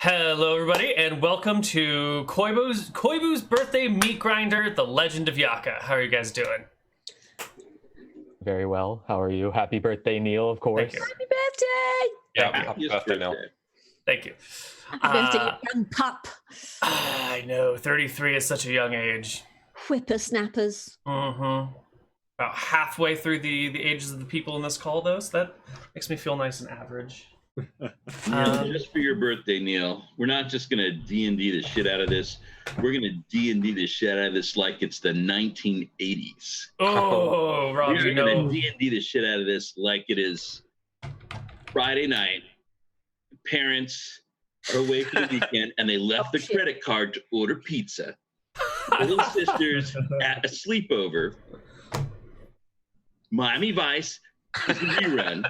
Hello, everybody, and welcome to Koibu's birthday meat grinder, The Legend of Yaka. How are you guys doing? Very well. How are you? Happy birthday, Neal, of course. Thank you. Happy birthday! Yeah, happy birthday, Neal. Thank you. Happy birthday, you young pup. I know, 33 is such a young age. Whippersnappers. Mm-hmm. About halfway through the ages of the people in this call, though, so that makes me feel nice and average. Just for your birthday, Neal, we're not just gonna D&D the shit out of this. We're gonna D&D the shit out of this like it's the 1980s. Oh, Rob, We're you gonna know. D&D the shit out of this like it is Friday night. Parents are away for the weekend and they left their credit card to order pizza. Little sisters at a sleepover. Miami Vice is a rerun.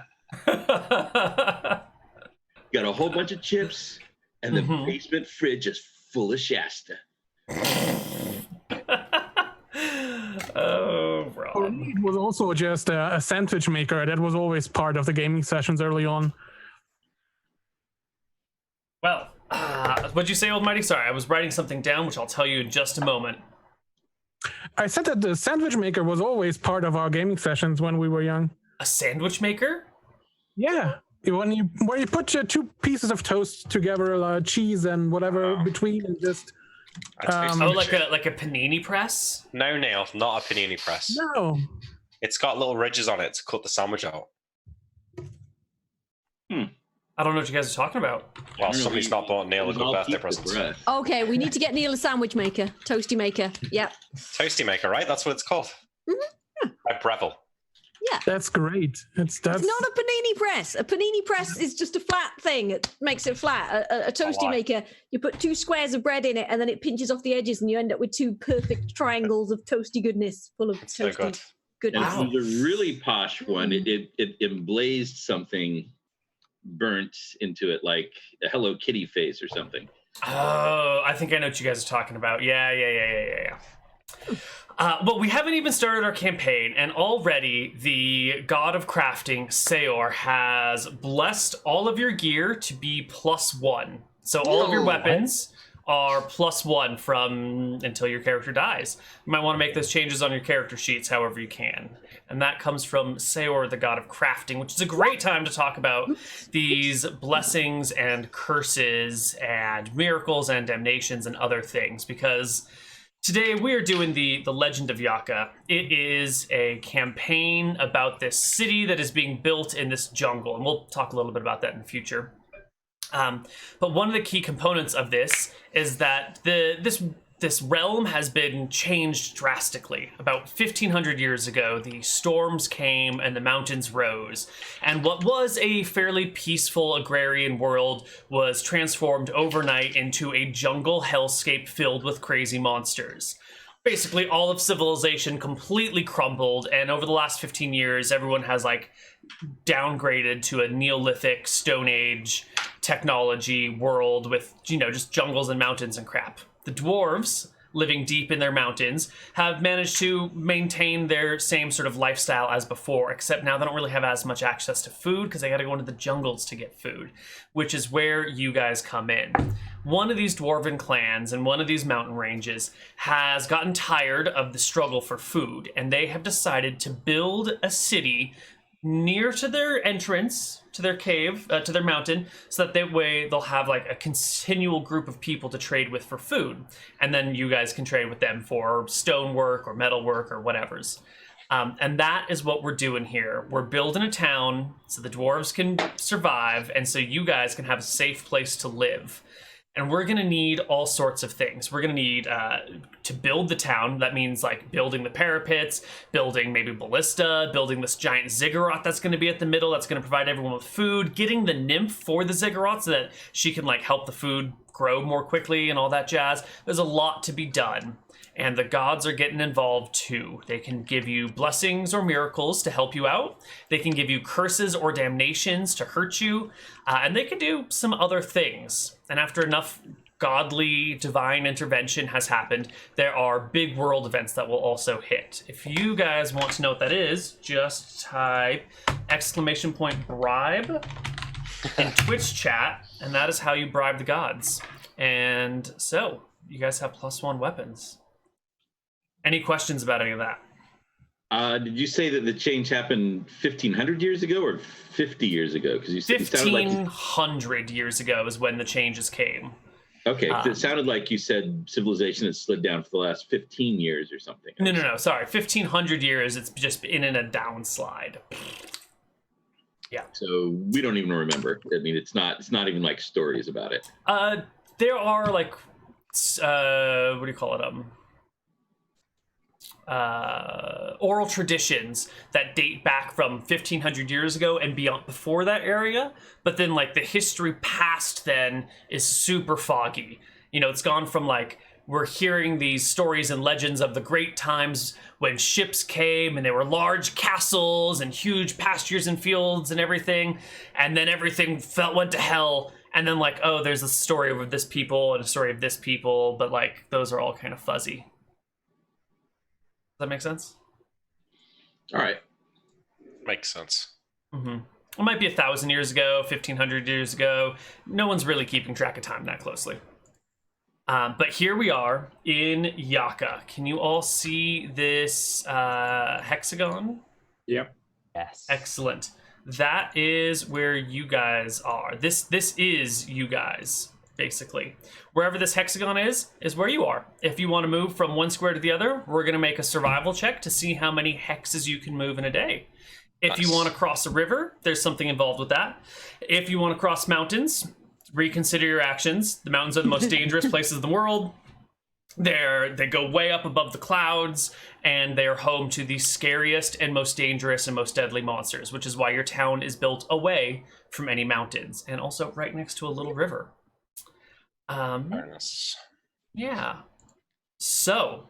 Got a whole bunch of chips, and the basement fridge is full of Shasta. Oh, Rob. For me, it was also just a sandwich maker. That was always part of the gaming sessions early on. Well, what'd you say, Almighty? Sorry, I was writing something down, which I'll tell you in just a moment. I said that the sandwich maker was always part of our gaming sessions when we were young. A sandwich maker? Yeah. When you put your two pieces of toast together, cheese and whatever between, and just Like a panini press? No, Neal, not a panini press. no. It's got little ridges on it to cut the sandwich out. I don't know what you guys are talking about. Well, somebody's not bought Neal a good birthday present. Okay, we need to get Neal a sandwich maker. Toasty maker. Yep. Toasty maker, right? That's what it's called. Mm-hmm. By Breville. Yeah. That's great. That's It's not a panini press. A panini press is just a flat thing. It makes it flat. A toasty maker, you put two squares of bread in it and then it pinches off the edges and you end up with two perfect triangles of toasty goodness full of toasty So good. goodness. And there's a really posh one. It emblazed something burnt into it, like a Hello Kitty face or something. Oh, I think I know what you guys are talking about. Yeah. But we haven't even started our campaign, and already the god of crafting, Seor, has blessed all of your gear to be +1. So all of your weapons are +1 from until your character dies. You might want to make those changes on your character sheets however you can. And that comes from Seor, the god of crafting, which is a great time to talk about these blessings and curses and miracles and damnations and other things, because today we are doing the Legend of Yaka. It is a campaign about this city that is being built in this jungle, and we'll talk a little bit about that in the future. But one of the key components of this is that this realm has been changed drastically. About 1,500 years ago, the storms came and the mountains rose, and what was a fairly peaceful agrarian world was transformed overnight into a jungle hellscape filled with crazy monsters. Basically, all of civilization completely crumbled, and over the last 15 years, everyone has downgraded to a Neolithic, Stone Age technology world with, just jungles and mountains and crap. The dwarves, living deep in their mountains, have managed to maintain their same sort of lifestyle as before, except now they don't really have as much access to food because they got to go into the jungles to get food, which is where you guys come in. One of these dwarven clans and one of these mountain ranges has gotten tired of the struggle for food, and they have decided to build a city near to their entrance, to their cave, to their mountain, so that way they'll have a continual group of people to trade with for food. And then you guys can trade with them for stonework or metalwork or whatever's. And that is what we're doing here. We're building a town so the dwarves can survive, and so you guys can have a safe place to live. And we're going to need all sorts of things. We're going to need to build the town. That means building the parapets, building maybe ballista, building this giant ziggurat that's going to be at the middle that's going to provide everyone with food, getting the nymph for the ziggurat so that she can help the food grow more quickly and all that jazz. There's a lot to be done. And the gods are getting involved too. They can give you blessings or miracles to help you out. They can give you curses or damnations to hurt you. And they can do some other things. And after enough godly divine intervention has happened, there are big world events that will also hit. If you guys want to know what that is, just type !bribe in Twitch chat, and that is how you bribe the gods. And so, you guys have +1 weapons. Any questions about any of that? Did you say that the change happened 1,500 years ago or 50 years ago? Because you said 1,500 years ago is when the changes came. Okay, it sounded like you said civilization has slid down for the last 15 years or something. No. Sorry, 1,500 years. It's just been in a downslide. Yeah. So we don't even remember. I mean, it's not even like stories about it. There are like, what do you call it? Oral traditions that date back from 1,500 years ago and beyond before that area, but then like the history past then is super foggy. You know, it's gone from like we're hearing these stories and legends of the great times when ships came and they were large castles and huge pastures and fields and everything, and then everything went to hell, and then like, oh, there's a story of this people and a story of this people, but like those are all kind of fuzzy. Does that make sense? All right. Makes sense. Mm-hmm. It might be 1,000 years ago, 1,500 years ago. No one's really keeping track of time that closely. But here we are in Yaka. Can you all see this hexagon? Yep. Yes. Excellent. That is where you guys are. This is you guys, basically. Wherever this hexagon is where you are. If you want to move from one square to the other, we're going to make a survival check to see how many hexes you can move in a day. If you want to cross a river, there's something involved with that. If you want to cross mountains, reconsider your actions. The mountains are the most dangerous places in the world. They go way up above the clouds, and they're home to the scariest and most dangerous and most deadly monsters, which is why your town is built away from any mountains and also right next to a little river. Yeah. So,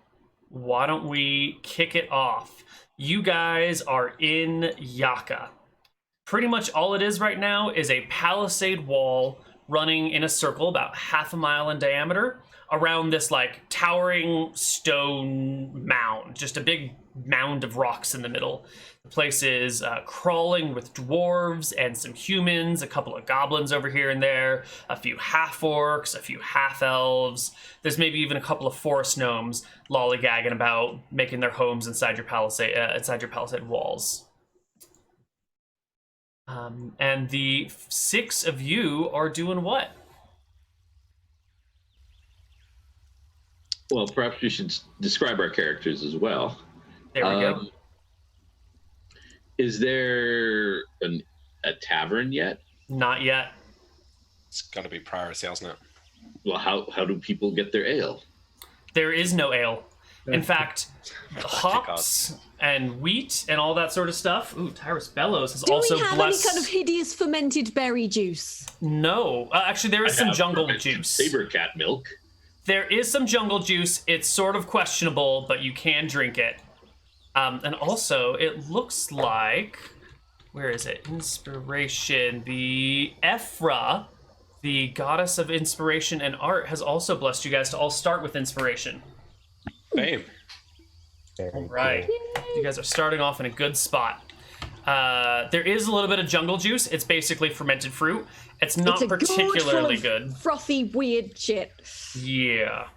why don't we kick it off? You guys are in Yaka. Pretty much all it is right now is a palisade wall running in a circle about half a mile in diameter around this like towering stone mound, just a big mound of rocks in the middle. The place is crawling with dwarves and some humans, a couple of goblins over here and there, a few half-orcs, a few half-elves. There's maybe even a couple of forest gnomes lollygagging about, making their homes inside your palisade walls. And the 6 of you are doing what? Well, perhaps we should describe our characters as well. There we go. Is there a tavern yet? Not yet. It's got to be priority, hasn't it? Well, how do people get their ale? There is no ale. In fact, hops and wheat and all that sort of stuff. Ooh, TyrusBellows has also Do we have blessed... any kind of hideous fermented berry juice? No. Actually, there is some jungle juice. Saber cat milk. There is some jungle juice. It's sort of questionable, but you can drink it. And also, it looks like... Where is it? Inspiration. The Ephra, the goddess of inspiration and art, has also blessed you guys to all start with inspiration. Bam. All right. You guys are starting off in a good spot. There is a little bit of jungle juice. It's basically fermented fruit. It's not particularly good. Frothy, weird shit. Yeah.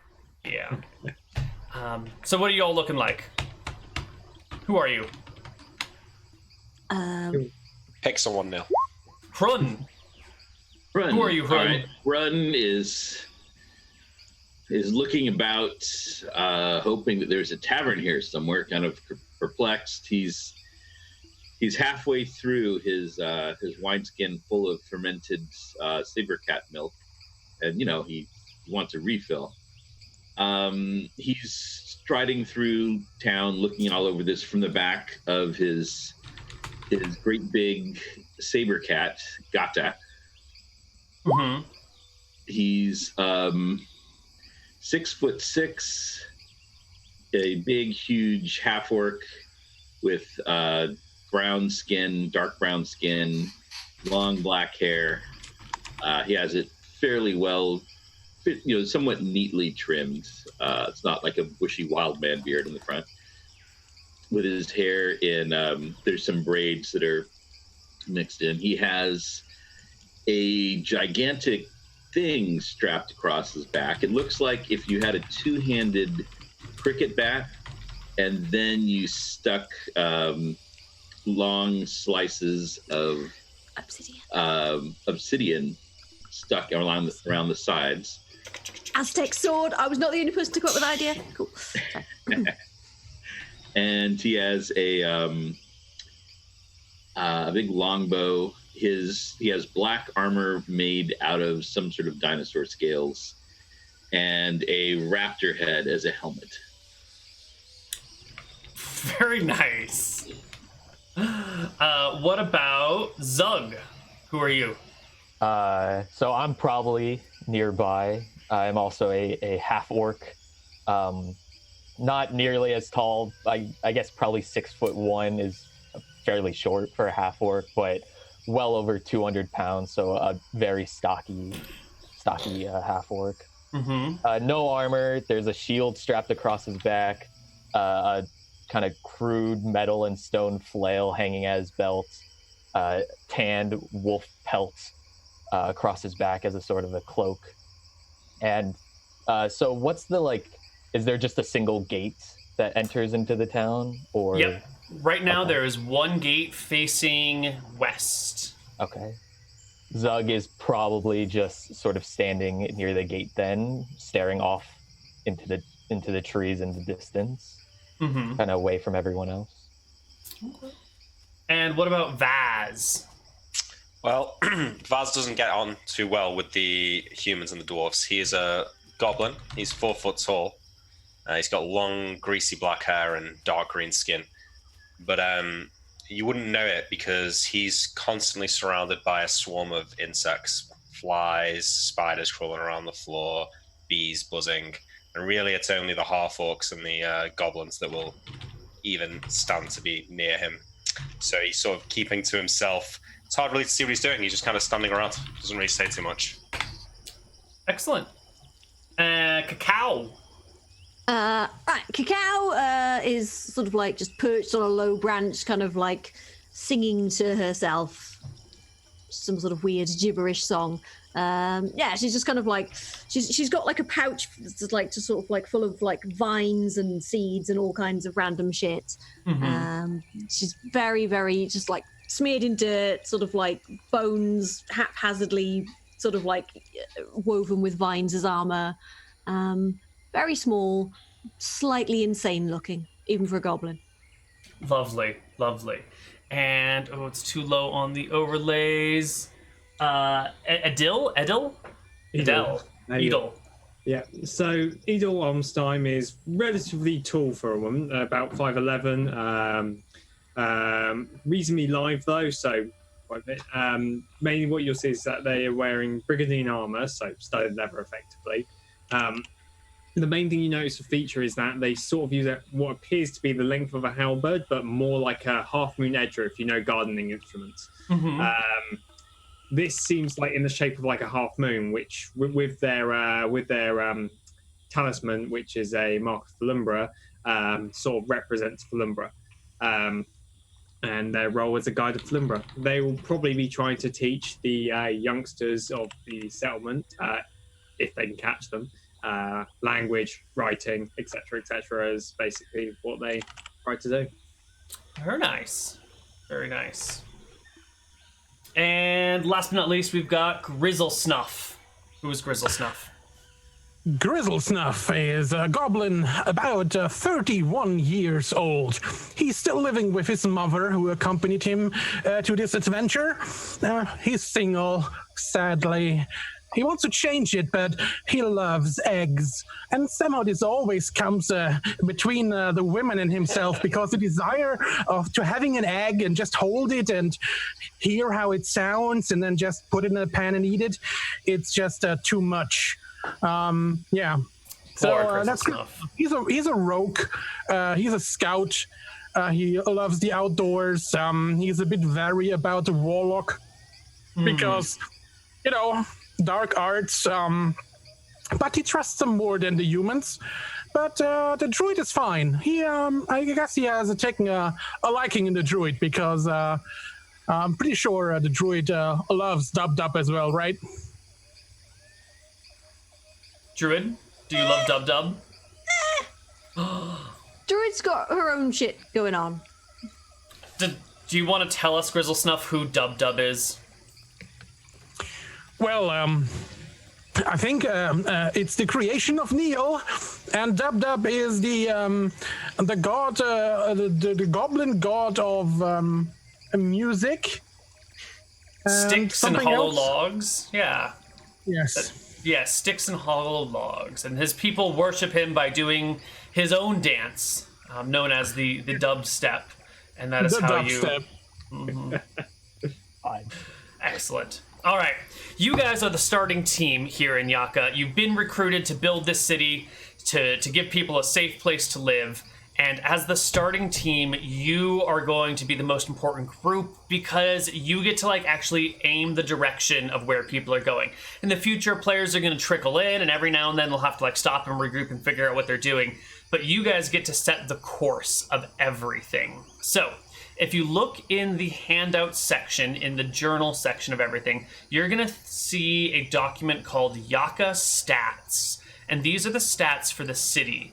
So what are you all looking like? Who are you? Pick someone, Neal. Hrun. Hrun. Who are you, Hrun? Right. Hrun is looking about, hoping that there's a tavern here somewhere, kind of perplexed. He's halfway through his wineskin full of fermented saber cat milk, and he wants a refill. He's striding through town, looking all over this from the back of his great big saber cat, Gata. Mm-hmm. He's 6'6", a big, huge half orc with brown skin, dark brown skin, long black hair. He has it fairly well, somewhat neatly trimmed. It's not like a bushy wild man beard in the front. With his hair in, there's some braids that are mixed in. He has a gigantic thing strapped across his back. It looks like if you had a two-handed cricket bat and then you stuck long slices of obsidian stuck around the sides. Aztec sword. I was not the only person to come up with the idea. Cool. And he has a big longbow. He has black armor made out of some sort of dinosaur scales, and a raptor head as a helmet. Very nice. What about Zug? Who are you? So I'm probably nearby. I'm also a half orc. Not nearly as tall. I guess probably 6'1" is fairly short for a half orc, but well over 200 pounds. So a very stocky half orc. Mm-hmm. No armor. There's a shield strapped across his back. A kind of crude metal and stone flail hanging at his belt. Tanned wolf pelt across his back as a sort of a cloak. And so what's the is there just a single gate that enters into the town? Or Yep. Right now there is one gate facing west. Okay. Zug is probably just sort of standing near the gate then, staring off into the trees in the distance. Mm-hmm. Kind of away from everyone else. And what about Vaz? Well, Vaz doesn't get on too well with the humans and the dwarves. He is a goblin. He's 4 foot tall. He's got long, greasy black hair and dark green skin. But you wouldn't know it because he's constantly surrounded by a swarm of insects. Flies, spiders crawling around the floor, bees buzzing. And really, it's only the half-orcs and the goblins that will even stand to be near him. So he's sort of keeping to himself. It's hard really to see what he's doing. He's just kind of standing around. Doesn't really say too much. Excellent. Cacao. Right, Cacao is sort of just perched on a low branch, kind of singing to herself some sort of weird gibberish song. She's just kind of she's got a pouch that's full of vines and seeds and all kinds of random shit. Mm-hmm. She's very, very just smeared in dirt, sort of bones haphazardly sort of woven with vines as armor. Very small, slightly insane looking, even for a goblin. Lovely. And it's too low on the overlays. Edel. Yeah, so Edel Olmstein is relatively tall for a woman, about 5'11", reasonably live though, so quite a bit. Mainly what you'll see is that they are wearing brigandine armor, so studded leather effectively. The main thing you notice a feature is that they sort of use what appears to be the length of a halberd, but more like a half-moon edger, if you know gardening instruments. Mm-hmm. This seems in the shape of a half moon, which with their talisman, which is a mark of Pelumbra, sort of represents Pelumbra. And their role as a guide of Pelumbra. They will probably be trying to teach the youngsters of the settlement, if they can catch them, language, writing, etc., is basically what they try to do. Very nice. And last but not least, we've got Grizzle Snuff. Who is Grizzle Snuff? Grizzle Snuff is a goblin about 31 years old. He's still living with his mother, who accompanied him to this adventure. He's single, sadly. He wants to change it, but he loves eggs. And somehow this always comes between the women and himself, because the desire to having an egg and just hold it and hear how it sounds and then just put it in a pan and eat it, it's just too much. So that's he's a rogue. He's a scout. He loves the outdoors. He's a bit wary about the warlock because, dark arts, but he trusts them more than the humans. But the druid is fine. I guess he has taken a liking in the druid because I'm pretty sure the druid loves Dub Dub as well, right? Druid, do you love Dub Dub? Druid's got her own shit going on. Do you want to tell us, Grizzle Snuff, who Dub Dub is? Well, I think it's the creation of Neal, and Dub Dub is the god, the goblin god of music. Sticks and something hollow else? logs? Yeah. Yes. Yeah, sticks and hollow logs. And his people worship him by doing his own dance, known as the dub step. And that is The how dubstep. Fine. Excellent. All right. You guys are the starting team here in Yaka. You've been recruited to build this city, to give people a safe place to live. And as the starting team, you are going to be the most important group because you get to actually aim the direction of where people are going. In the future, players are going to trickle in, and every now and then they'll have to stop and regroup and figure out what they're doing. But you guys get to set the course of everything. So if you look in the handout section, in the journal section of everything, you're going to see a document called Yaka Stats. And these are the stats for the city.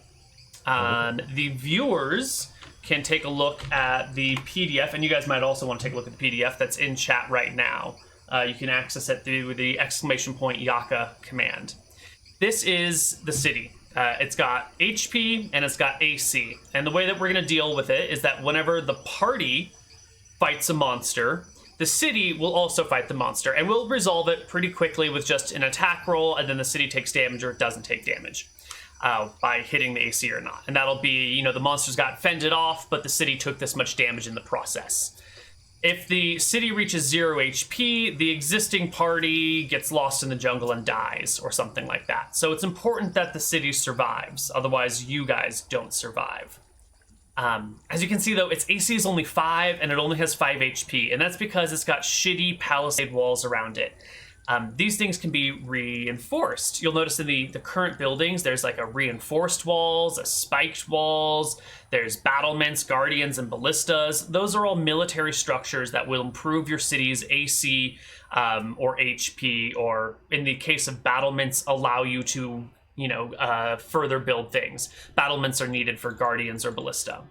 The viewers can take a look at the PDF, and you guys might also want to take a look at the PDF that's in chat right now. You can access it through the ! Yaka command. This is the city. It's got HP and it's got AC. And the way that we're going to deal with it is that whenever the party fights a monster, the city will also fight the monster, and we'll resolve it pretty quickly with just an attack roll, and then the city takes damage or it doesn't take damage. By hitting the AC or not. And that'll be, the monsters got fended off, but the city took this much damage in the process. If the city reaches 0 HP, the existing party gets lost in the jungle and dies, or something like that. So it's important that the city survives, otherwise you guys don't survive. As you can see, though, its AC is only 5, and it only has 5 HP, and that's because it's got shitty palisade walls around it. These things can be reinforced. You'll notice in the current buildings, there's a reinforced walls, a spiked walls, there's battlements, guardians, and ballistas. Those are all military structures that will improve your city's AC or HP, or in the case of battlements, allow you to, further build things. Battlements are needed for guardians or ballista.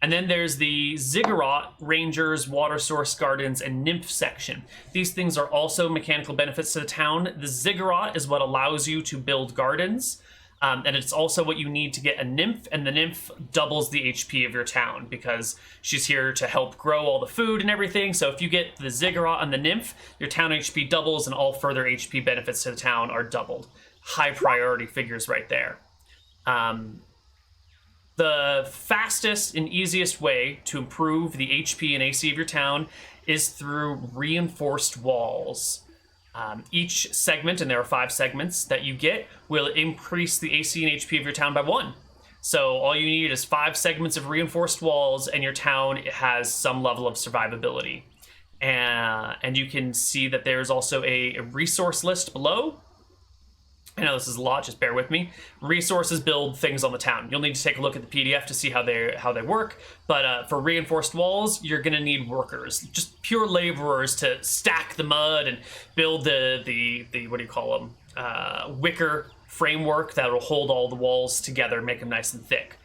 And then there's the Ziggurat, Rangers, Water Source Gardens, and Nymph section. These things are also mechanical benefits to the town. The Ziggurat is what allows you to build gardens, and it's also what you need to get a Nymph, and the Nymph doubles the HP of your town because she's here to help grow all the food and everything. So if you get the Ziggurat and the Nymph, your town HP doubles, and all further HP benefits to the town are doubled. High priority figures right there. The fastest and easiest way to improve the HP and AC of your town is through reinforced walls. Each segment, and there are 5 segments that you get, will increase the AC and HP of your town by 1. So all you need is 5 segments of reinforced walls, and your town has some level of survivability. And you can see that there's also a resource list below. I know this is a lot, just bear with me. Resources build things on the town. You'll need to take a look at the PDF to see how they work. But for reinforced walls, you're going to need workers, just pure laborers to stack the mud and build the what do you call them? Wicker framework that will hold all the walls together, make them nice and thick.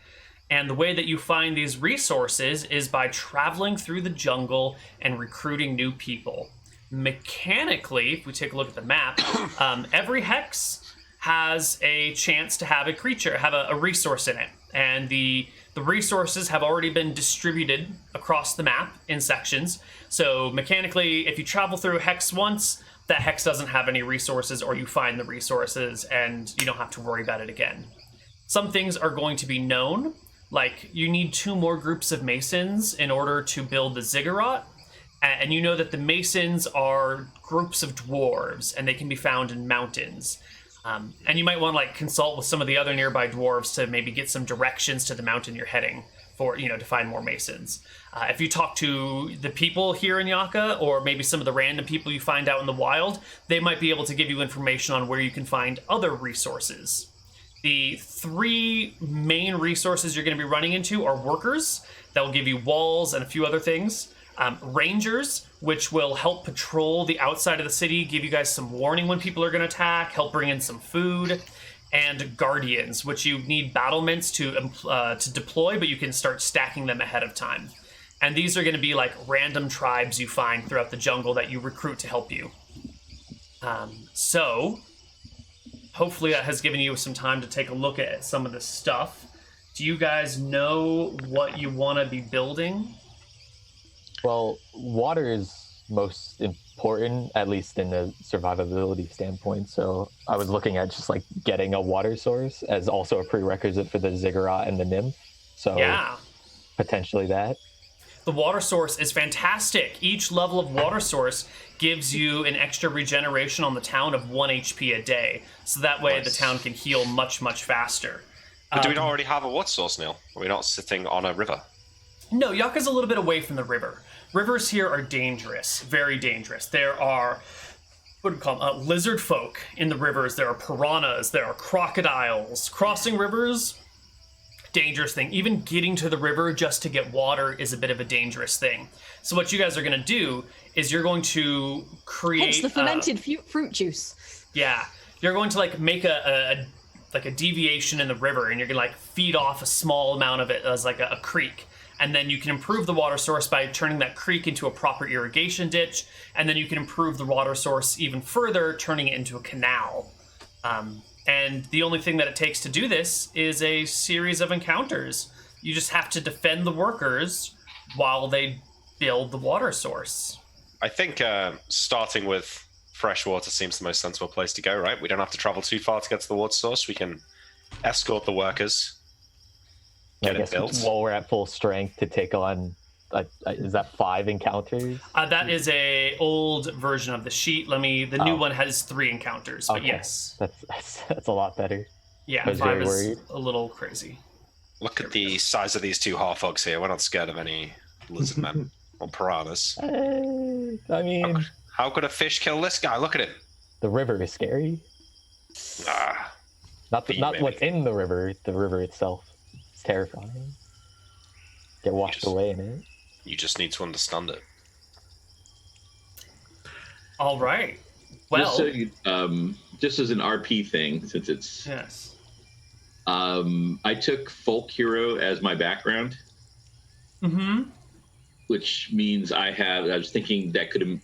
And the way that you find these resources is by traveling through the jungle and recruiting new people. Mechanically, if we take a look at the map, every hex has a chance to have a creature, have a resource in it. And the resources have already been distributed across the map in sections. So mechanically, if you travel through a hex once, that hex doesn't have any resources, or you find the resources and you don't have to worry about it again. Some things are going to be known, like you need 2 more groups of masons in order to build the ziggurat. And you know that the masons are groups of dwarves, and they can be found in mountains. And you might want to consult with some of the other nearby dwarves to maybe get some directions to the mountain you're heading for, to find more masons. If you talk to the people here in Yaka, or maybe some of the random people you find out in the wild, they might be able to give you information on where you can find other resources. The 3 main resources you're going to be running into are workers that will give you walls and a few other things. Rangers, which will help patrol the outside of the city, give you guys some warning when people are going to attack, help bring in some food, and guardians, which you need battlements to deploy, but you can start stacking them ahead of time. And these are going to be like random tribes you find throughout the jungle that you recruit to help you. So hopefully that has given you some time to take a look at some of this stuff. Do you guys know what you want to be building? Well, water is most important, at least in the survivability standpoint. So I was looking at just like getting a water source as also a prerequisite for the ziggurat and the nymph. So yeah, potentially that. The water source is fantastic. Each level of water source gives you an extra regeneration on the town of 1 HP a day. So that way the town can heal much, much faster. But do we not already have a water source, Neal? Are we not sitting on a river? No, Yaka's a little bit away from the river. Rivers here are dangerous, very dangerous. There are, what do we call them, lizard folk in the rivers. There are piranhas, there are crocodiles. Crossing rivers, dangerous thing. Even getting to the river just to get water is a bit of a dangerous thing. So what you guys are going to do is you're going to create... Hence the fermented fruit juice. Yeah. You're going to like make a deviation in the river, and you're going to like feed off a small amount of it as like a creek. And then you can improve the water source by turning that creek into a proper irrigation ditch. And then you can improve the water source even further, turning it into a canal. And the only thing that it takes to do this is a series of encounters. You just have to defend the workers while they build the water source. I think starting with fresh water seems the most sensible place to go, right? We don't have to travel too far to get to the water source. We can escort the workers, get it built. While we're at full strength to take on, is that 5 encounters? That is a old version of the sheet. The new one has 3 encounters, but okay. yes. That's a lot better. Yeah, I was 5 very is worried. a little crazy. Look at the size of these 2 half-orcs here. We're not scared of any lizard men or piranhas. I mean... How could a fish kill this guy? Look at it. The river is scary. Not what's in the river itself. It's terrifying. Get washed away in it. You just need to understand it. All right. Well, just as an RP thing, since it's yes. I took folk hero as my background. Mm-hmm. Which means I was thinking that could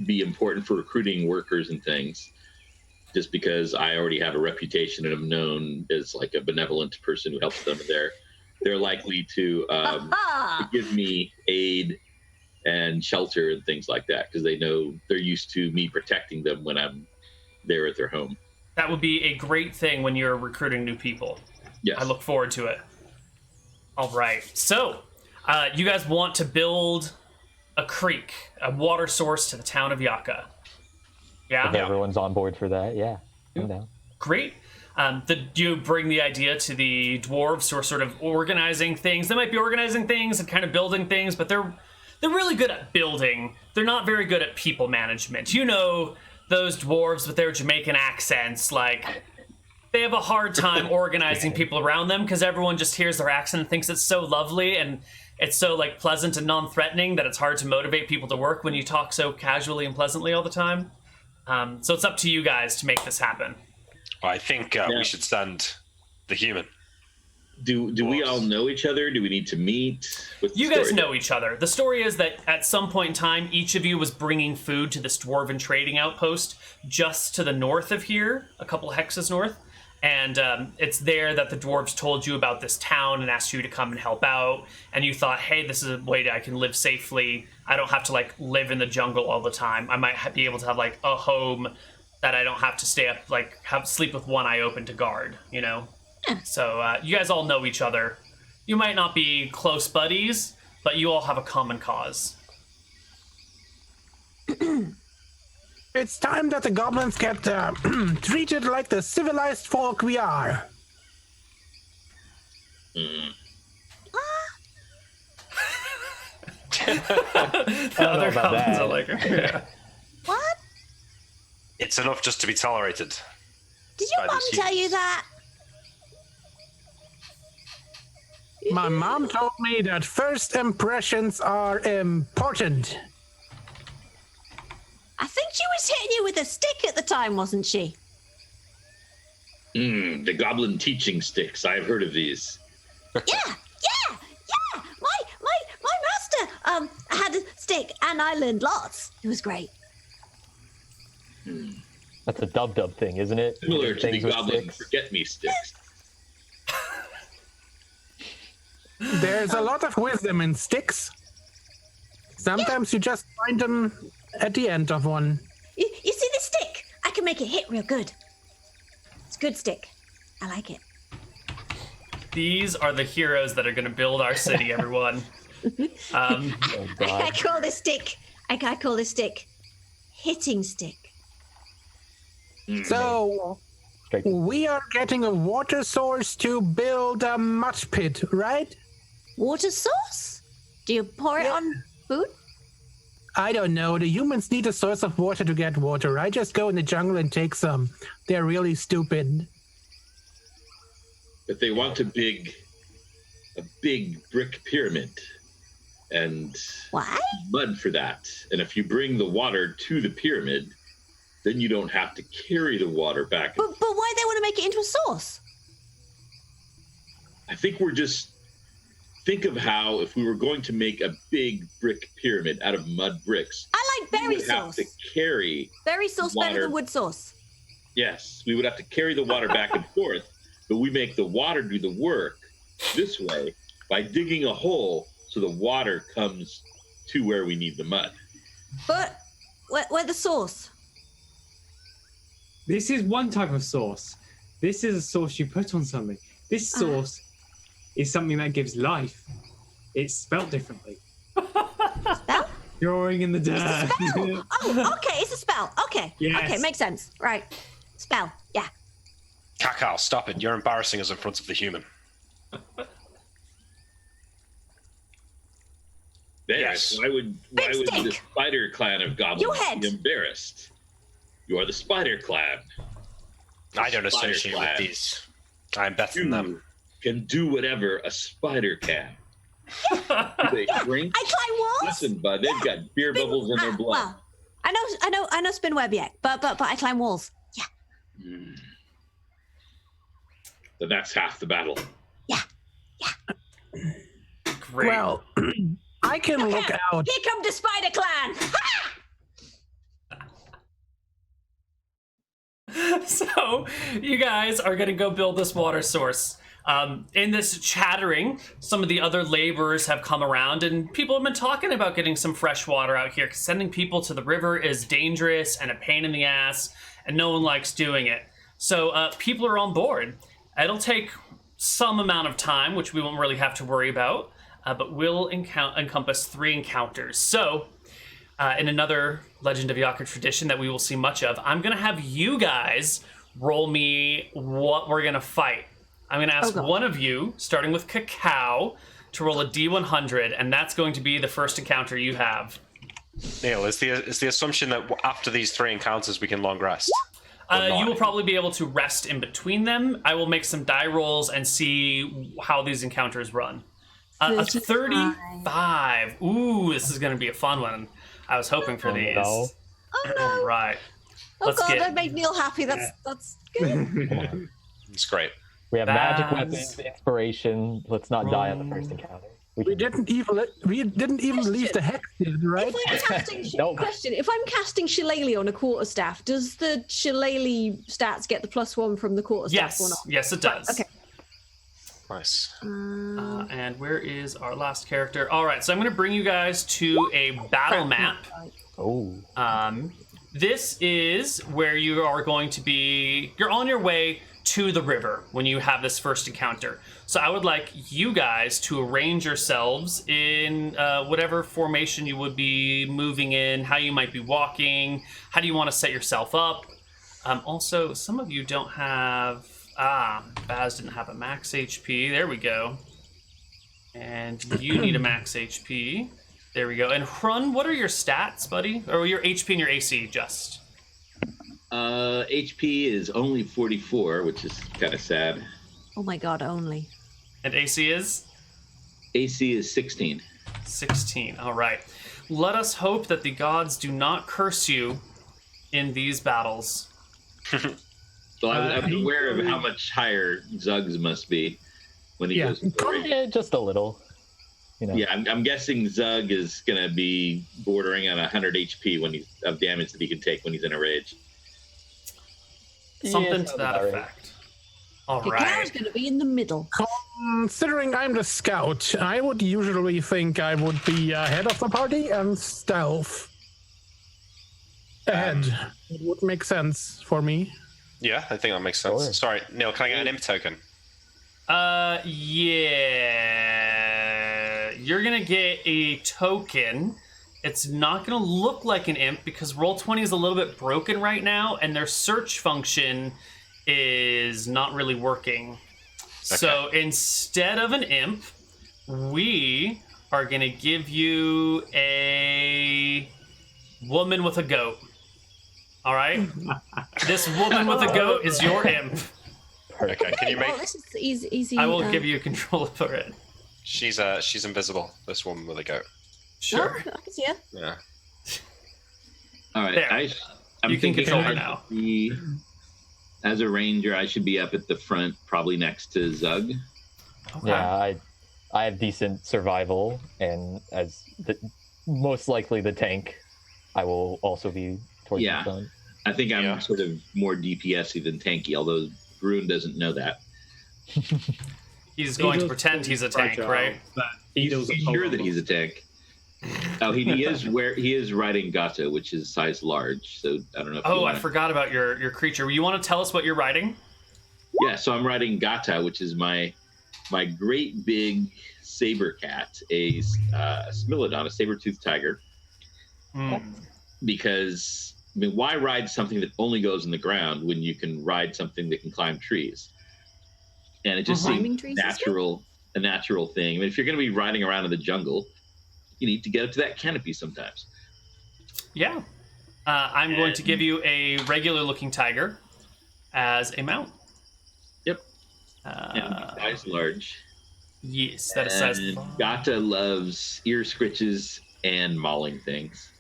be important for recruiting workers and things, just because I already have a reputation and I'm known as like a benevolent person who helps them. They're likely to give me aid and shelter and things like that, because they know they're used to me protecting them when I'm there at their home. That would be a great thing when you're recruiting new people. Yes. I look forward to it. All right. So, you guys want to build a creek, a water source to the town of Yaka. Yeah? If everyone's on board for that, yeah. I'm down. Great. You bring the idea to the dwarves who are sort of organizing things. They might be organizing things and kind of building things, but they're really good at building. They're not very good at people management. You know, those dwarves with their Jamaican accents, like, they have a hard time organizing people around them because everyone just hears their accent and thinks it's so lovely and it's so like pleasant and non-threatening that it's hard to motivate people to work when you talk so casually and pleasantly all the time. So it's up to you guys to make this happen. I think we should send the human. Do we all know each other? Do we need to meet? You guys know each other. The story is that at some point in time, each of you was bringing food to this dwarven trading outpost just to the north of here, a couple hexes north. And it's there that the dwarves told you about this town and asked you to come and help out. And you thought, hey, this is a way that I can live safely. I don't have to like live in the jungle all the time. I might be able to have like a home that I don't have to stay up, like sleep with one eye open to guard, you know? So you guys all know each other. You might not be close buddies, but you all have a common cause. It's time that the goblins get treated like the civilized folk we are. The other goblins are like, yeah. What? It's enough just to be tolerated. Did your mom tell you that? My mom told me that first impressions are important. I think she was hitting you with a stick at the time, wasn't she? The goblin teaching sticks. I've heard of these. Yeah. My master had a stick, and I learned lots. It was great. That's a dub thing, isn't it? Similar to the Things with goblin sticks. forget-me sticks. There's a lot of wisdom in sticks. Sometimes you just find them at the end of one. You see this stick? I can make it hit real good. It's a good stick. I like it. These are the heroes that are going to build our city, everyone. Oh, God. I call this stick. I call this stick hitting stick. So, Straight. we are getting a water source to build a mud pit, right? Water source? Do you pour it on food? I don't know. The humans need a source of water to get water. I just go in the jungle and take some. They're really stupid. But they want a big brick pyramid and Why? mud for that. And if you bring the water to the pyramid, then you don't have to carry the water back. But why they want to make it into a source? I think think of how if we were going to make a big brick pyramid out of mud bricks, I like berry we would have sauce. to carry. Berry sauce better water. than wood sauce. Yes, we would have to carry the water back and forth, but we make the water do the work this way by digging a hole so the water comes to where we need the mud. But where the sauce? This is one type of sauce. This is a sauce you put on something. This sauce is something that gives life. It's spelt differently. Spell? Drawing in the dirt. Spell. Oh, okay, it's a spell. Okay. Yes. Okay, makes sense. Right. Spell. Yeah. Cacao, stop it. You're embarrassing us in front of the human. There, Yes. why would the stick. spider clan of You goblins head. be embarrassed? You are the spider clan. I don't Spider associate clan. with these. I'm better than them. You can do whatever a spider can. Do they shrink? I climb walls. Listen, bud, they've got beer bubbles in their blood. Well, I know spin web yet, but I climb walls. Yeah. Then that's half the battle. Great. Well, I can look out. Here come the spider clan. So you guys are going to go build this water source. In this chattering, some of the other laborers have come around, and people have been talking about getting some fresh water out here, 'cause sending people to the river is dangerous and a pain in the ass, and no one likes doing it. So people are on board. It'll take some amount of time, which we won't really have to worry about, but will encompass 3 encounters. So in another Legend of Yaka tradition that we will see much of, I'm going to have you guys roll me what we're going to fight. I'm going to ask one of you, starting with Cacao, to roll a D100, and that's going to be the first encounter you have. Neal, is the assumption that after these 3 encounters we can long rest? You will probably be able to rest in between them. I will make some die rolls and see how these encounters run. A 35. Ooh, this is going to be a fun one. I was hoping for these. No. Oh no. Right. Oh Let's god, get- that made Neal happy. That's good. It's great. We have magic That's- weapons, inspiration. Let's not die on the first encounter. We didn't even leave the hex yet, right? If I'm casting Nope. question, if I'm casting Shillelagh on a quarterstaff, does the Shillelagh stats get the +1 from the quarterstaff or not? Yes, it does. Okay. Nice. And where is our last character? All right, so I'm going to bring you guys to a battle map. Oh. This is where you are going to be. You're on your way to the river when you have this first encounter. So I would like you guys to arrange yourselves in whatever formation you would be moving in, how you might be walking, how do you want to set yourself up. Also, some of you don't have... Baz didn't have a max HP. There we go. And you need a max HP. There we go. And Hrun, what are your stats, buddy? Or your HP and your AC, just? HP is only 44, which is kind of sad. Oh my god, only. And AC is? AC is 16. 16. All right. Let us hope that the gods do not curse you in these battles. So I'm aware of how much higher Zug's must be when he goes into the rage. Yeah, just a little. You know. Yeah, I'm guessing Zug is gonna be bordering on 100 HP when he's of damage that he can take when he's in a rage. Something Yeah, to that about right. effect. All Cacao right. is going to be in the middle. Considering I'm the scout, I would usually think I would be ahead of the party and stealth. Ahead. It would make sense for me. Yeah, I think that makes sense. Sure. Sorry, Neal, can I get an imp token? Yeah. You're gonna get a token. It's not gonna look like an imp because Roll20 is a little bit broken right now, and their search function is not really working. So instead of an imp, we are gonna give you a woman with a goat. All right. This woman with a goat is your imp. Okay, can you make? Well, this is easy. I will give you control over it. She's invisible. This woman with a goat. Sure. I can see her. Yeah. All right, There. I'm You can thinking control her I now. should be- as a ranger, I should be up at the front, probably next to Zug. Okay. Yeah, I have decent survival, and as most likely the tank, I will also be towards Yeah. the front. I think I'm Yeah. sort of more DPS-y than tanky, although Bruin doesn't know that. He's going to Eagle's pretend he's a tank, fragile, right? but Eagle's He's a sure that he's a tank. Oh, he is riding Gato, which is size large. So I don't know. If you Oh, I wanna- forgot about your creature. You want to tell us what you're riding? Yeah, so I'm riding Gata, which is my great big saber cat, a Smilodon, a saber-toothed tiger. Because I mean, why ride something that only goes in the ground when you can ride something that can climb trees? And it just Climbing seems trees is a natural thing. I mean, if you're going to be riding around in the jungle, you need to get up to that canopy sometimes. Yeah. I'm going to give you a regular-looking tiger as a mount. Yep. And size large. Yes, that is size. And Gata loves ear scritches and mauling things.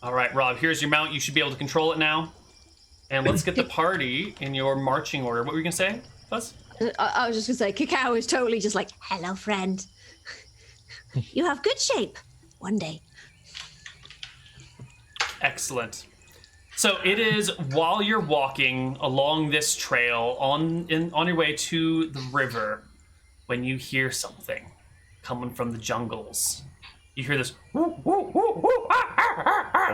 All right, Rob. Here's your mount. You should be able to control it now. And let's get the party in your marching order. What were you gonna say, Buzz? I was just going to say, Cacao is totally just like, hello, friend. You have good shape. One day. Excellent. So it is while you're walking along this trail on your way to the river when you hear something coming from the jungles. You hear this woo, woo, woo, woo,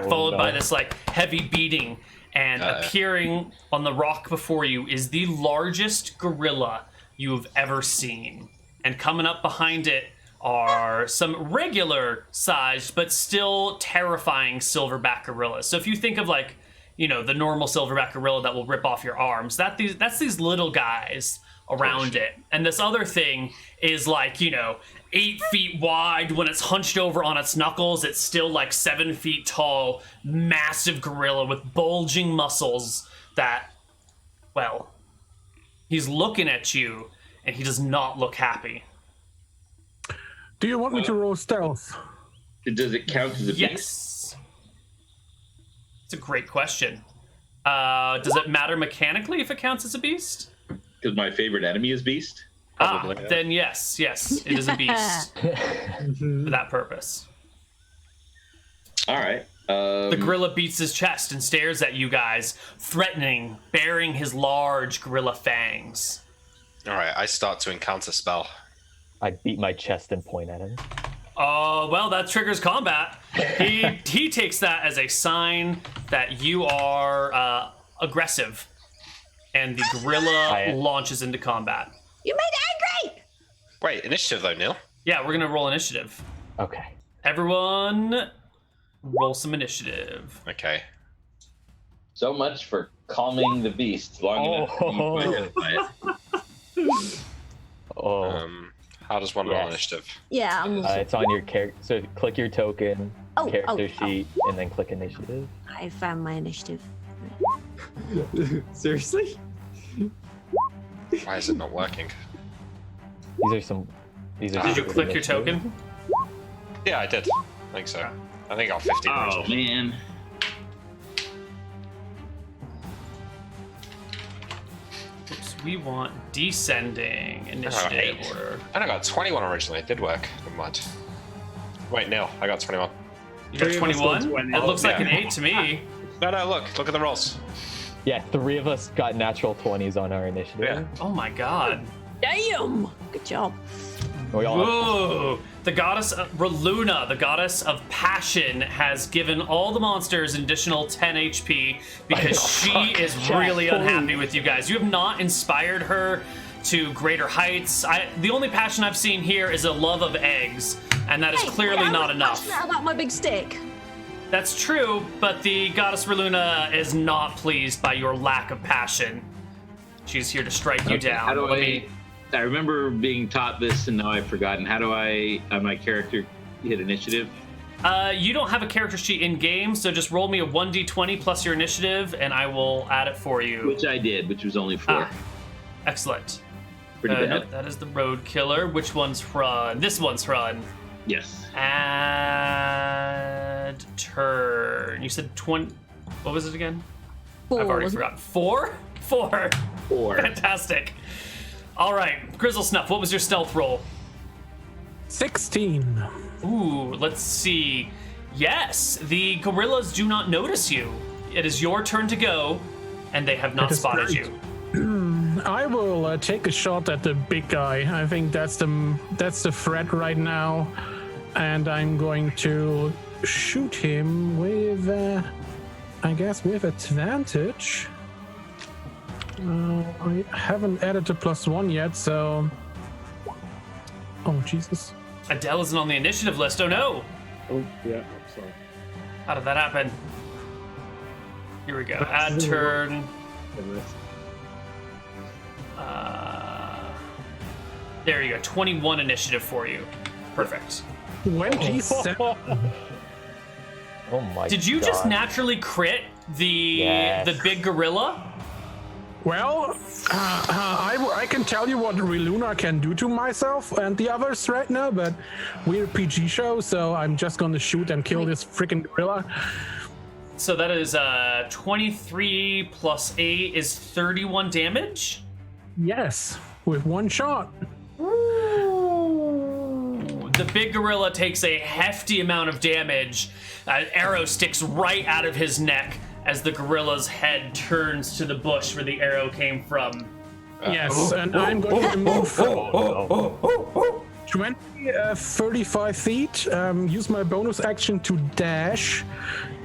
followed by this like heavy beating, and appearing on the rock before you is the largest gorilla you've ever seen. And coming up behind it are some regular sized but still terrifying silverback gorillas. So if you think of like, you know, the normal silverback gorilla that will rip off your arms, that's these little guys around it. And this other thing is like, you know, 8 feet wide. When it's hunched over on its knuckles, it's still like 7 feet tall, massive gorilla with bulging muscles that, well, he's looking at you and he does not look happy. Do you want me to roll stealth? Does it count as a beast? Yes. It's a great question. Does it matter mechanically if it counts as a beast? Because my favorite enemy is beast. Probably, yeah. Then yes, it is a beast for that purpose. All right. The gorilla beats his chest and stares at you guys, threatening, baring his large gorilla fangs. All right, I start to encounter spell. I beat my chest and point at him. Oh, well, that triggers combat. He takes that as a sign that you are aggressive, and the gorilla launches into combat. You made it angry! Wait, initiative though, Neal. Yeah, we're gonna roll initiative. Okay. Everyone, roll some initiative. Okay. So much for calming the beast long enough for you to identify it. Oh, How does one roll Yes. initiative? Yeah, I'm it's on your character. So click your token, character oh. sheet, and then click initiative. I found my initiative. Seriously? Why is it not working? These are some. Did you click your token? Yeah, I did. I think so. I think I got 15 Oh originally. man. we want descending initiative eight. order. And I got 21 originally. It did work. Never mind. Wait, Neal, I got 21. You got Three of us got 21? 20. It looks like an Yeah. 8 to me. No, look at the rolls. Yeah, 3 of us got natural 20s on our initiative. Yeah. Oh my god. Damn! Good job. We all Whoa! The goddess Reluna, the goddess of passion, has given all the monsters an additional 10 HP because she is really unhappy with you guys. You have not inspired her to greater heights. The only passion I've seen here is a love of eggs, and that is clearly I'm not enough. passionate about my big stick. That's true, but the goddess Reluna is not pleased by your lack of passion. She's here to strike you down. How do Let I? me- I remember being taught this, and now I've forgotten. How do I, on my character, hit initiative? You don't have a character sheet in game, so just roll me a 1d20 plus your initiative, and I will add it for you. Which I did, which was only 4. Excellent. Pretty bad. Nope, that is the TheRoadKiller. Which one's run? This one's run. Yes. Add turn. You said 20. What was it again? 4. I've already wasn't it? forgotten. 4? 4. 4. Fantastic. All right, Grizzle Snuff, what was your stealth roll? 16. Ooh, let's see. Yes, the gorillas do not notice you. It is your turn to go, and they have not That is spotted great. you. I will take a shot at the big guy. I think that's the threat right now, and I'm going to shoot him with, I guess, with advantage. I haven't added the +1 yet, so. Oh Jesus! Adele isn't on the initiative list. Oh no! Oh, yeah, sorry. How did that happen? Here we go. Add turn. There you go. 21 initiative for you. Perfect. 27. Oh my Did you just God. naturally crit the Yes. big gorilla? Well, I can tell you what Reluna can do to myself and the others right now, but we're a PG show, so I'm just gonna shoot and kill this freaking gorilla. So that is 23 plus 8 is 31 damage. Yes, with one shot. The big gorilla takes a hefty amount of damage. An arrow sticks right out of his neck as the gorilla's head turns to the bush where the arrow came from. Yes, and I'm going to move 35 feet, use my bonus action to dash,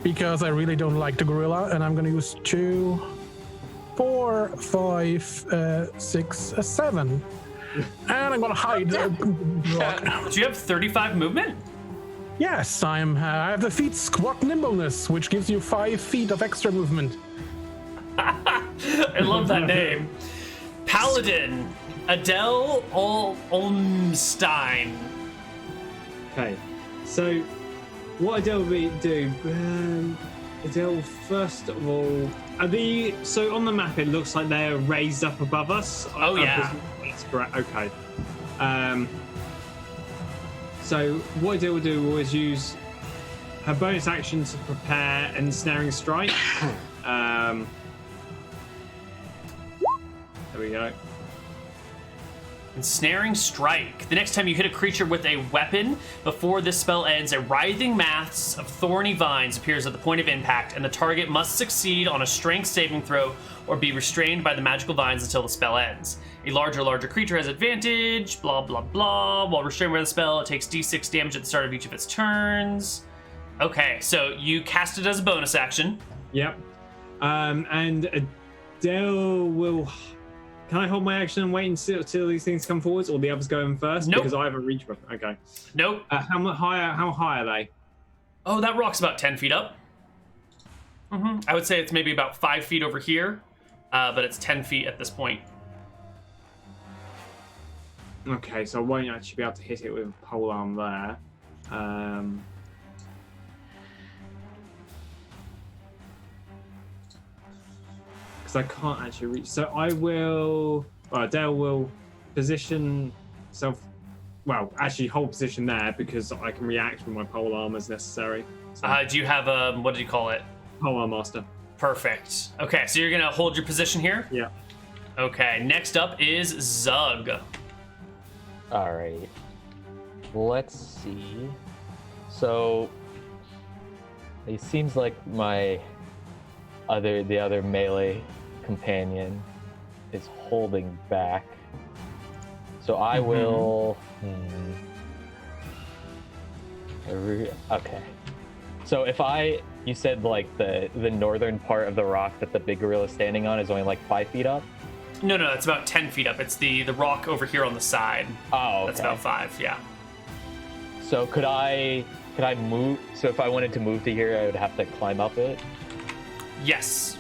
because I really don't like the gorilla, and I'm going to use 2, 4, 5, 6, 7. And I'm going to hide. Rock. Do you have 35 movement? Yes, I have the feat squat nimbleness, which gives you 5 feet of extra movement. I love that name. Paladin, Adele Olmstein. Okay, so what Adele will do? Adele, first of all, so on the map it looks like they're raised up above us. Oh, yeah. That's correct. Okay. So what Adele will do is use her bonus action to prepare an ensnaring strike. There we go. Ensnaring Strike. The next time you hit a creature with a weapon, before this spell ends, a writhing mass of thorny vines appears at the point of impact, and the target must succeed on a strength saving throw or be restrained by the magical vines until the spell ends. A larger creature has advantage, blah, blah, blah. While restrained by the spell, it takes d6 damage at the start of each of its turns. Okay, so you cast it as a bonus action. Yep. And Adele will. Can I hold my action and wait until these things come forwards, or the others go in first? Nope. Because I have a reach weapon. Okay. Nope. How high are they? Oh, that rock's about 10 feet up. I would say it's maybe about 5 feet over here, but it's 10 feet at this point. Okay, so I won't actually be able to hit it with a pole arm there. Because I can't actually reach. So I will. Well, Adele will position self. Well, actually hold position there because I can react with my pole arm as necessary. So, Do you have a, what do you call it? pole arm master. Perfect. Okay, so you're gonna hold your position here? Yeah. Okay, next up is Zug. All right. Let's see. So it seems like the other melee companion is holding back. So I will. Okay. So if you said like the northern part of the rock that the big gorilla is standing on is only like 5 feet up. No, it's about 10 feet up. It's the rock over here on the side. Oh, okay. That's about 5. Yeah. So could I move? So if I wanted to move to here, I would have to climb up it. Yes.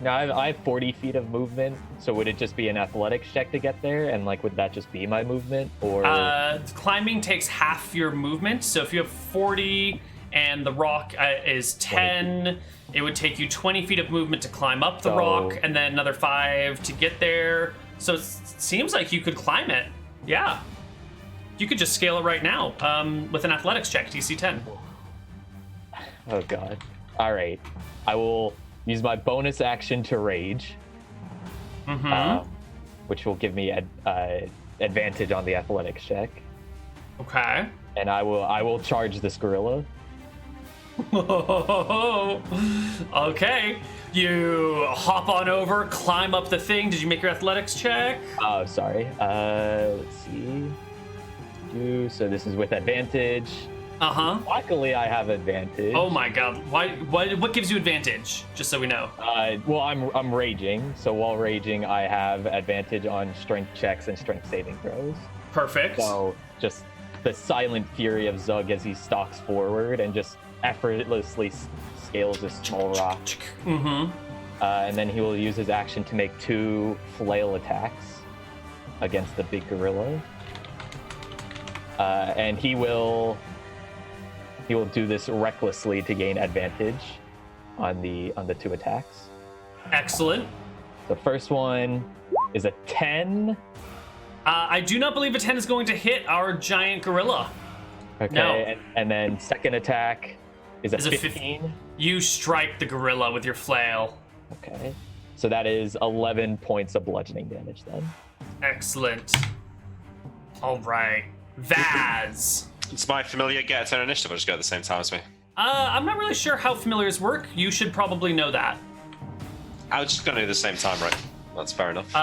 Now I have 40 feet of movement. So would it just be an athletics check to get there? And like, would that just be my movement, or? Climbing takes half your movement. So if you have 40 and the rock is 10, it would take you 20 feet of movement to climb up the rock, and then another 5 to get there. So it seems like you could climb it. Yeah. You could just scale it right now with an athletics check, DC 10. Oh god. All right. I will use my bonus action to rage, which will give me advantage on the athletics check. Okay. And I will charge this gorilla. Okay. You hop on over, climb up the thing. Did you make your athletics check? Oh, sorry. Let's see. So this is with advantage. Luckily, I have advantage. Oh my god! What gives you advantage? Just so we know. Well, I'm raging, so while raging, I have advantage on strength checks and strength saving throws. Perfect. So just the silent fury of Zug as he stalks forward and just effortlessly scales this small rock. And then he will use his action to make 2 flail attacks against the big gorilla. And he will do this recklessly to gain advantage on the 2 attacks. Excellent. The first one is a 10. I do not believe a 10 is going to hit our giant gorilla. Okay, No. and then second attack is a 15. You strike the gorilla with your flail. Okay, so that is 11 points of bludgeoning damage then. Excellent. All right. Vaz. Does my familiar get a turn initiative or just go at the same time as me? I'm not really sure how familiars work. You should probably know that. I was just going to do the same time, right? That's fair enough.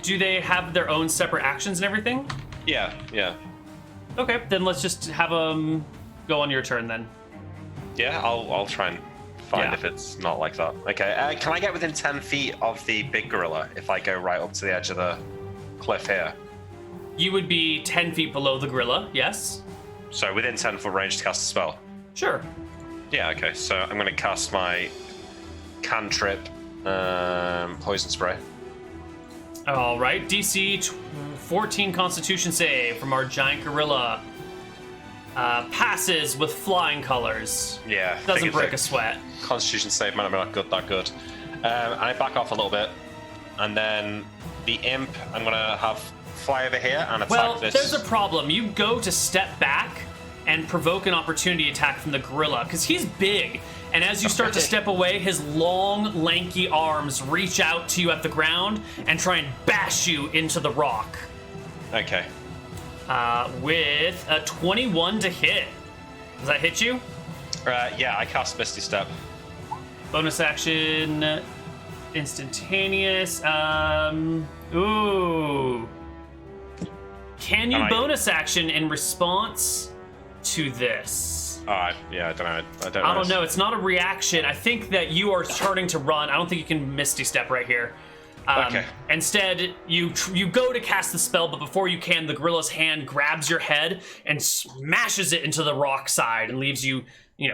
Do they have their own separate actions and everything? Yeah. Okay, then let's just have them go on your turn then. Yeah, I'll try and find if it's not like that. Okay, can I get within 10 feet of the big gorilla if I go right up to the edge of the cliff here? You would be 10 feet below the gorilla, yes? So within 10-foot range to cast a spell? Sure. Yeah, okay, so I'm going to cast my cantrip poison spray. All right, DC 14 Constitution save from our giant gorilla. Passes with flying colors. Yeah. Doesn't break a sweat. Constitution save might not be that good. And I back off a little bit. And then the imp, I'm going to have fly over here and attack this. There's a problem. You go to step back and provoke an opportunity attack from the gorilla, because he's big. And as you start to step away, his long, lanky arms reach out to you at the ground and try and bash you into the rock. Okay. With a 21 to hit. Does that hit you? Yeah, I cast Misty Step. Bonus action, instantaneous. Ooh. Can you bonus action in response to this? Yeah, I don't know. I don't know. It's not a reaction. I think that you are starting to run. I don't think you can Misty Step right here. Okay. Instead, you go to cast the spell, but before you can, the gorilla's hand grabs your head and smashes it into the rock side and leaves you,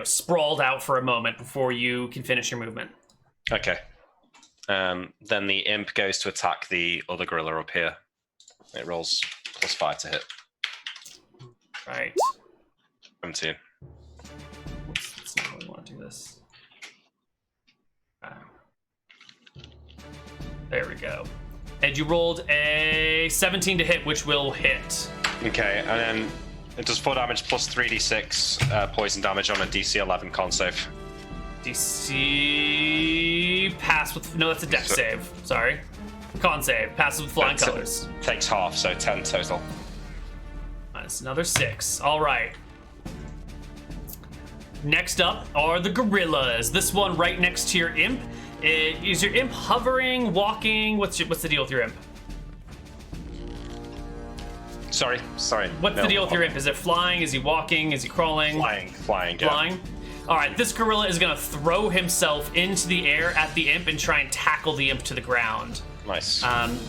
sprawled out for a moment before you can finish your movement. Okay. Then the imp goes to attack the other gorilla up here. It rolls +5 to hit. Right. 17. Let's not really want to do this. There we go. And you rolled a 17 to hit, which will hit. Okay, and then it does 4 damage plus 3d6 poison damage on a DC 11 con save. DC pass with... No, that's a dex save. Sorry. Con save. Passes with flying colors. Takes half, so 10 total. Minus another 6. All right. Next up are the gorillas. This one right next to your imp. Is your imp hovering, walking? What's the deal with your imp? Sorry. What's the deal with your imp? Is it flying? Is he walking? Is he crawling? Flying. Yeah. Flying? All right, this gorilla is going to throw himself into the air at the imp and try and tackle the imp to the ground. Nice.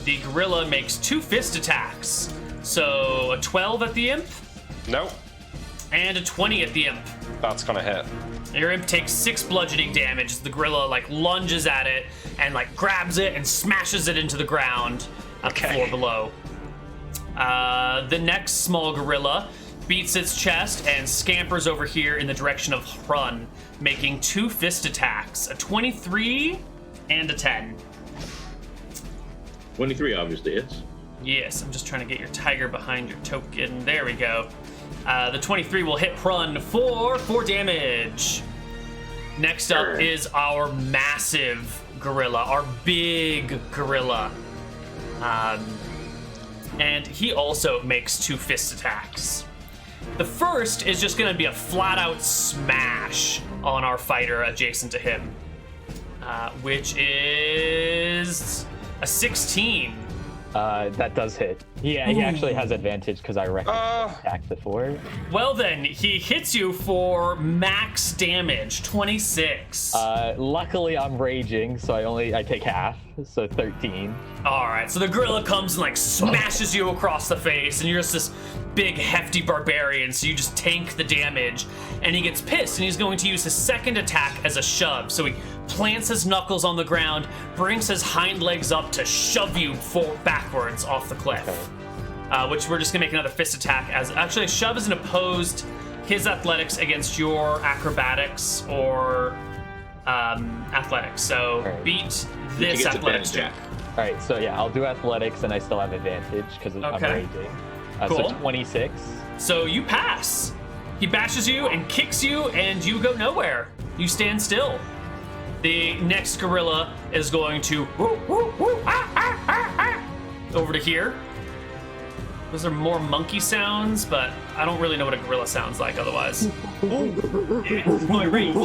The gorilla makes 2 fist attacks. So a 12 at the imp Nope. and a 20 at the imp. That's gonna hit. Your imp takes 6 bludgeoning damage as the gorilla like lunges at it and like grabs it and smashes it into the ground at the floor below. The next small gorilla beats its chest and scampers over here in the direction of Hrun, making 2 fist attacks, a 23 and a 10. 23 obviously hits. Yes, I'm just trying to get your tiger behind your token. There we go. The 23 will hit Hrun for 4 damage. Next up is our massive gorilla, our big gorilla. And he also makes 2 fist attacks. The first is just going to be a flat-out smash on our fighter adjacent to him, which is a 16. That does hit. Yeah, he actually has advantage because I recognized attack before. Well then, he hits you for max damage, 26. Luckily I'm raging, so I take half, so 13. All right, so the gorilla comes and like smashes you across the face, and you're just this big hefty barbarian, so you just tank the damage, and he gets pissed, and he's going to use his second attack as a shove. So he plants his knuckles on the ground, brings his hind legs up to shove you backwards off the cliff. Which we're just gonna make another fist attack as actually a shove is an opposed his athletics against your acrobatics or athletics. So beat this athletics check. All right, so yeah, I'll do athletics and I still have advantage because I'm raging. Cool. So 26. So you pass. He bashes you and kicks you, and you go nowhere. You stand still. The next gorilla is going to over to here. Those are more monkey sounds, but I don't really know what a gorilla sounds like otherwise. It's my reach.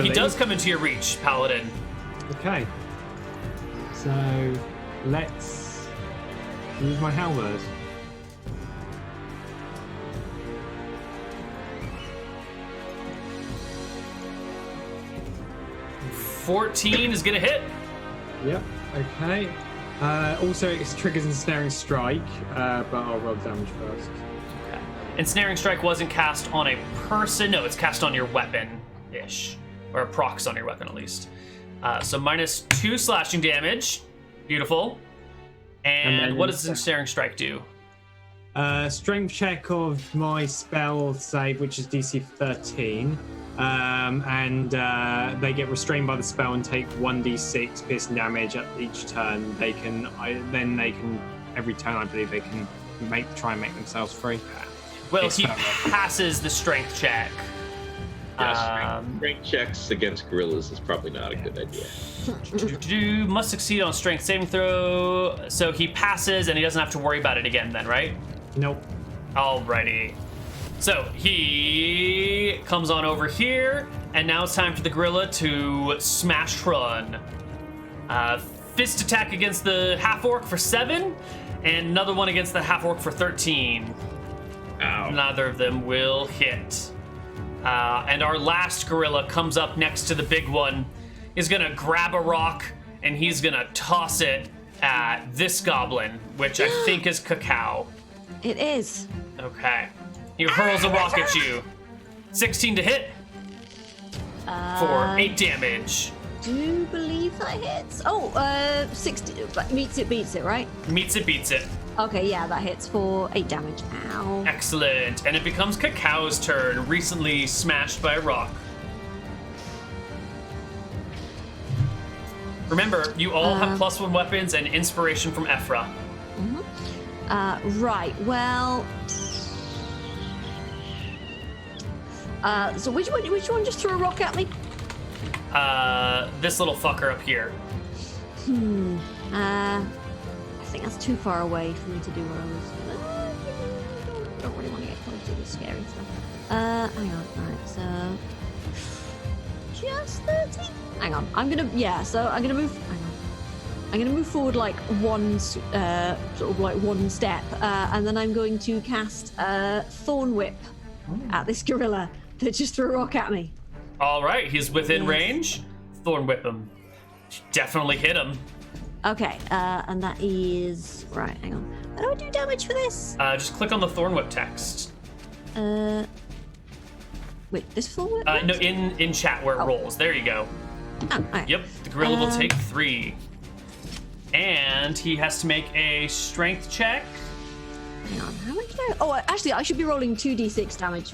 He does come into your reach, Paladin. Okay. So let's use my halberd. $14 is gonna hit. Yep. Okay. Also, it triggers Ensnaring Strike, but I'll roll damage first. Okay. Ensnaring Strike wasn't cast on a person. No, it's cast on your weapon-ish. Or a procs on your weapon, at least. So minus 2 slashing damage. Beautiful. And what does Ensnaring Strike do? Strength check of my spell save, which is DC 13. And they get restrained by the spell and take 1d6 piercing damage at each turn. They can every turn I believe they can try and make themselves free. Well, he passes the strength check. Strength checks against gorillas is probably not a good idea. Must succeed on strength saving throw. So he passes and he doesn't have to worry about it again then, right? Nope. Alrighty. So he comes on over here, and now it's time for the gorilla to smash Hrun. Fist attack against the half-orc for 7, and another one against the half-orc for 13. Ow. Neither of them will hit. And our last gorilla comes up next to the big one. He's gonna grab a rock, and he's gonna toss it at this goblin, which I think is Cacao. It is. Okay. He hurls a rock at you. 16 to hit. For 8 damage. Do believe that hits. 60. But beats it, right? Meets it, beats it. Okay, yeah, that hits for 8 damage. Ow. Excellent. And it becomes Cacao's turn, recently smashed by a rock. Remember, you all have +1 weapons and inspiration from Ephra. Right, well... So which one just threw a rock at me? This little fucker up here. I think that's too far away for me to do what I was. Don't really want to get close to the scary stuff. Hang on. Alright, so just 30. Hang on. I'm gonna move. Hang on. I'm gonna move forward like one sort of like one step, and then I'm going to cast Thorn Whip at this gorilla that just threw a rock at me. All right, he's within range. Thorn Whip him. Definitely hit him. Okay, and that is right. Hang on. How do I do damage for this? Just click on the Thorn Whip text. Wait, this Thorn Whip? No, in chat where it rolls. There you go. Oh, right. Yep, the gorilla will take 3. And he has to make a strength check. Hang on, how much? Oh, actually, I should be rolling 2d6 damage.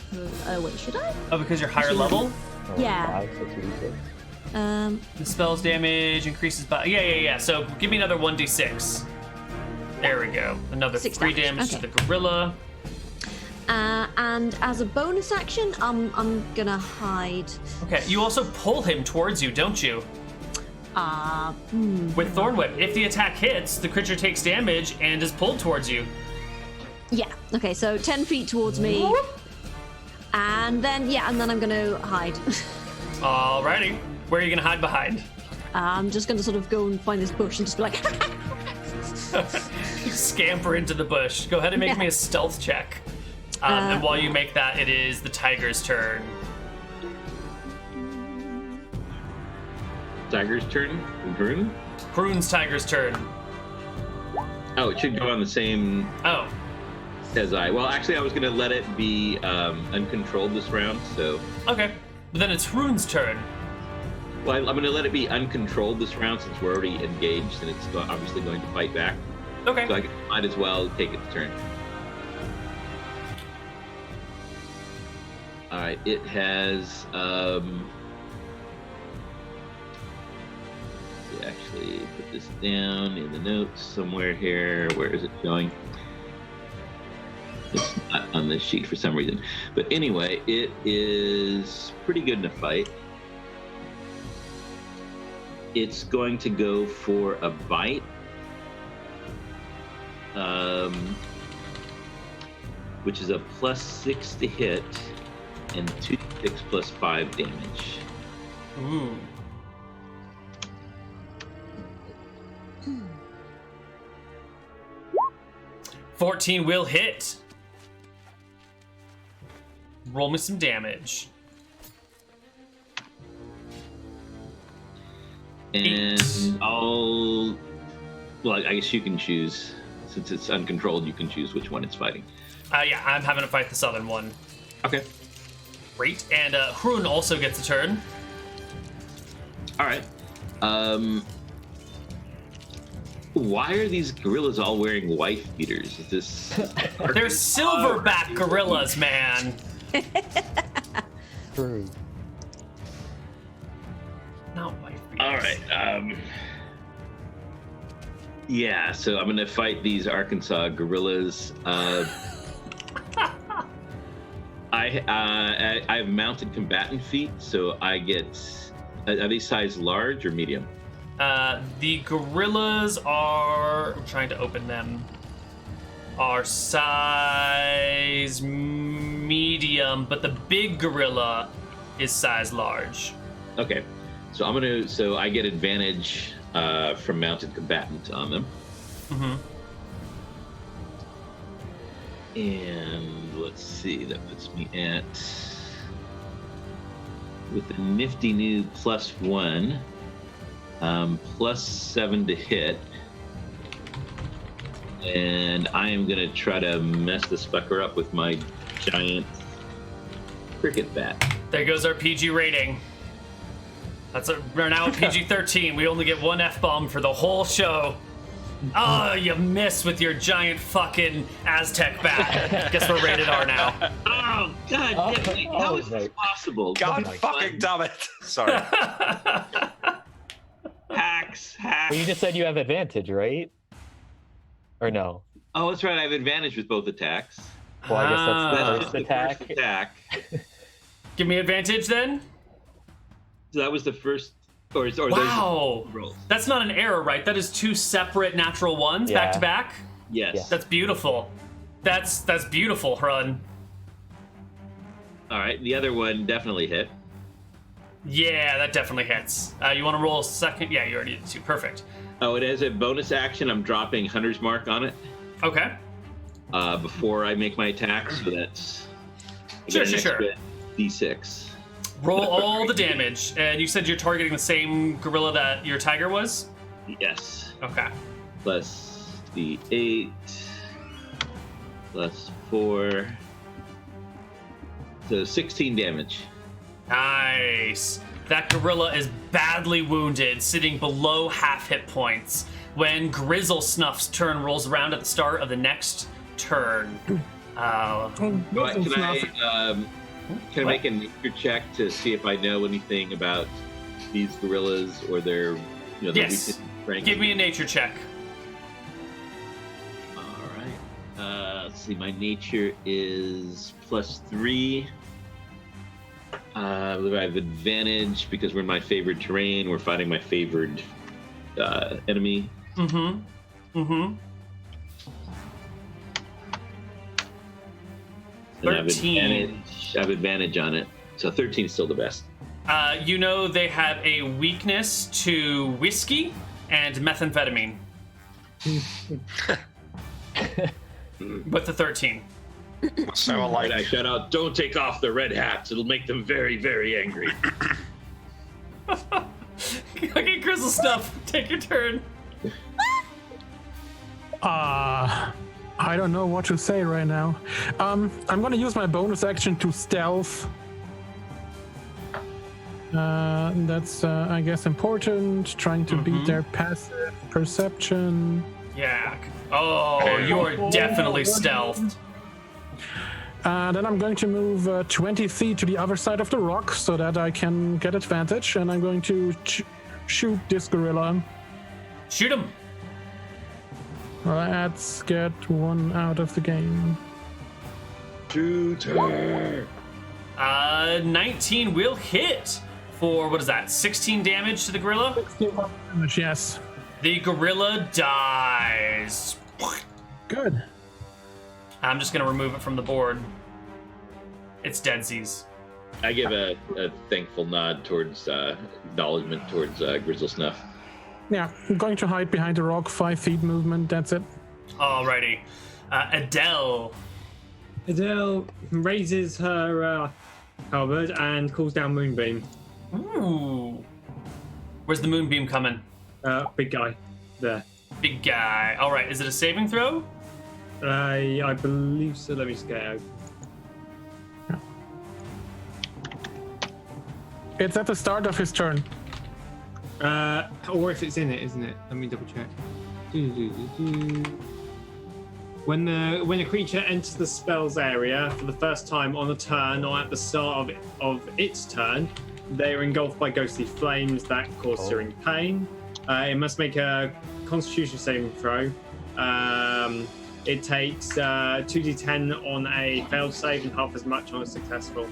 Wait, should I? Oh, because you're higher level? Yeah. 5, so 2d6. The spell's damage increases by... Yeah. So give me another 1d6. There we go. Another 6 3 damage to the gorilla. And as a bonus action, I'm gonna hide. Okay, you also pull him towards you, don't you? With Thorn Whip. If the attack hits, the creature takes damage and is pulled towards you. Yeah. Okay, so 10 feet towards me. And then I'm gonna hide. Alrighty. Where are you gonna hide behind? I'm just gonna sort of go and find this bush and just be like... You scamper into the bush. Go ahead and make me a stealth check. And while you make that, it is the tiger's turn. Tiger's turn? Prune? Prune's tiger's turn. Oh, it should go on the same Oh. as I. Well, actually, I was going to let it be uncontrolled this round, so. Okay. But then it's Rune's turn. Well, I'm going to let it be uncontrolled this round since we're already engaged and it's obviously going to fight back. Okay. So I might as well take its turn. All right, it has. Actually, put this down in the notes somewhere here. Where is it showing? It's not on this sheet for some reason. But anyway, it is pretty good in a fight. It's going to go for a bite. Which is a +6 to hit and 2d6 +5 damage. Ooh. Hmm. 14 will hit. Roll me some damage. And 8. Well, I guess you can choose. Since it's uncontrolled, you can choose which one it's fighting. Yeah, I'm having to fight the southern one. Okay. Great. And Hrun also gets a turn. All right. Why are these gorillas all wearing wife beaters? Is this? They're silverback gorillas, man. True. Not wife beaters. All right. Yeah. So I'm gonna fight these Arkansas gorillas. I have mounted combatant feet, so I get. Are these size large or medium? The gorillas are. I'm trying to open them. Are size medium, but the big gorilla is size large. Okay, so I'm gonna. So I get advantage from mounted combatant on them. Mm-hmm. And let's see, that puts me at with a nifty new +1, +7 to hit. And I am gonna try to mess this fucker up with my giant cricket bat. There goes our PG rating. We're now at PG-13. We only get one F-bomb for the whole show. Oh, you miss with your giant fucking Aztec bat. Guess we're rated R now. Oh God! How is this possible? God fucking damn it! Sorry. Hacks. Well, you just said you have advantage, right? Or no? Oh, that's right. I have advantage with both attacks. Well, I guess that's the That's first just the attack. first attack. Give me advantage then. So that was the first. Or Wow. those rolls. That's not an error, right? That is 2 separate natural ones back to back. Yes. Yeah. That's beautiful. That's beautiful, Hrun. All right. The other one definitely hit. Yeah, that definitely hits. You want to roll a second? Yeah, you already did 2. Perfect. Oh, it has a bonus action. I'm dropping Hunter's Mark on it Okay. before I make my attack. So that's Sure. D6. Roll all the damage. And you said you're targeting the same gorilla that your tiger was? Yes. Okay. Plus D8 plus 4. So 16 damage. Nice. That gorilla is badly wounded, sitting below half hit points. When Grizzle Snuff's turn rolls around at the start of the next turn. But can I make a nature check to see if I know anything about these gorillas or their, their Yes. recent strength? Give me a nature check. All right. Let's see. My nature is +3. I have advantage because we're in my favorite terrain. We're fighting my favored enemy. Mm-hmm. And I 13. have advantage on it. So 13 is still the best. You know they have a weakness to whiskey and methamphetamine. With the 13. So Right, I alike. shout out, "Don't take off the red hats. It'll make them very, very angry." Okay, Grizzle Snuff, take your turn. I don't know what to say right now. I'm gonna use my bonus action to stealth. That's, I guess, important. Trying to beat their passive perception. Yeah. Oh, you are definitely stealthed. Then I'm going to move 20 feet to the other side of the rock so that I can get advantage, and I'm going to shoot this gorilla. Shoot him. Let's get one out of the game. Shoot her. 19 will hit for, what is that, 16 damage to the gorilla? 16 damage, yes. The gorilla dies. Good. I'm just going to remove it from the board. It's deadsies. I give a thankful nod towards acknowledgement towards Grizzle Snuff. Yeah, I'm going to hide behind the rock, 5 feet movement, that's it. Alrighty. Adele. Adele raises her halberd and calls down Moonbeam. Ooh. Where's the moonbeam coming? Big guy there. Big guy. Alright, is it a saving throw? I believe so. Let me just get it open. It's at the start of his turn. Or if it's in it, isn't it? Let me double check. When a creature enters the spell's area for the first time on a turn or at the start of its turn, they are engulfed by ghostly flames that cause searing pain. It must make a Constitution saving throw. It takes 2d10 on a failed save and half as much on a successful.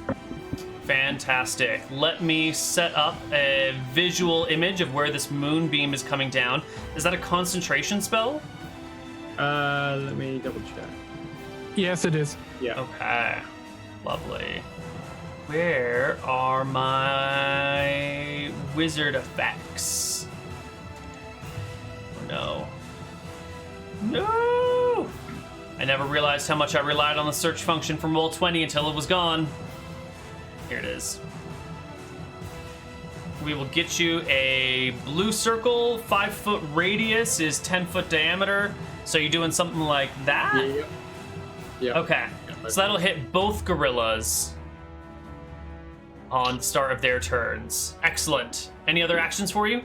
Fantastic. Let me set up a visual image of where this moonbeam is coming down. Is that a concentration spell? Let me double check. Yes, it is. Yeah. Okay. Lovely. Where are my wizard effects? Oh, no. No! I never realized how much I relied on the search function from Roll20 until it was gone. Here it is. We will get you a blue circle, 5-foot radius is 10-foot diameter. So you're doing something like that? Yeah. Okay. So that'll hit both gorillas on the start of their turns. Excellent. Any other actions for you?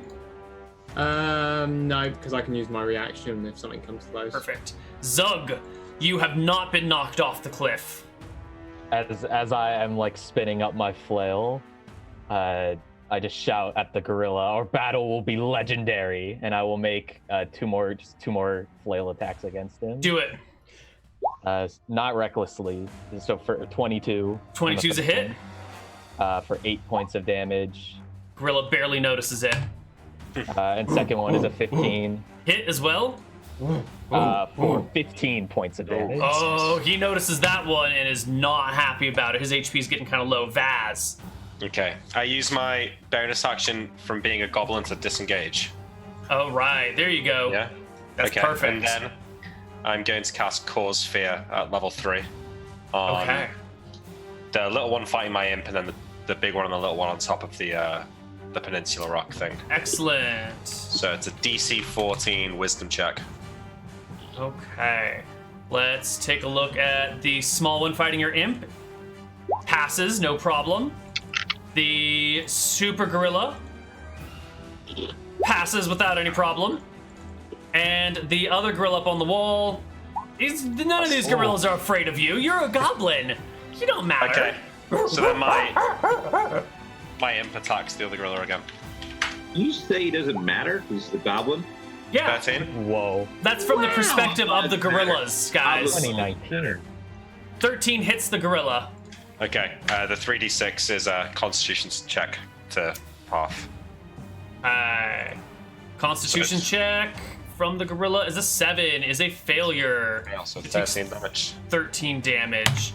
No, because I can use my reaction if something comes close. Perfect. Zug, you have not been knocked off the cliff. As I am like spinning up my flail, I just shout at the gorilla, "Our battle will be legendary!" And I will make two more flail attacks against him. Do it. Not recklessly. So for 22. 22's a hit. for 8 points of damage. Gorilla barely notices it. And second one is a 15 Hit as well. for 15 points of damage. Oh, he notices that one and is not happy about it. His HP is getting kind of low. Vaz. Okay. I use my bonus action from being a goblin to disengage. Oh, right. There you go. Yeah? That's okay. perfect. And then I'm going to cast Cause Fear at level 3. Okay. The little one fighting my imp, and then the big one and the little one on top of the peninsula rock thing. Excellent. So it's a DC 14 wisdom check. Okay. Let's take a look at the small one fighting your imp. Passes, no problem. The super gorilla passes without any problem. And the other gorilla up on the wall, none of these gorillas are afraid of you. You're a goblin. You don't matter. Okay. So then my imp attacks the other gorilla again. You say he doesn't matter? He's the goblin? Yeah. 13. Whoa. That's from the Wow. perspective of the gorillas, guys. 2019. 13 hits the gorilla. Okay. The 3d6 is a Constitution check to half. Constitution So check from the gorilla is a 7, is a failure. Yeah, also It takes 13 damage. 13 damage.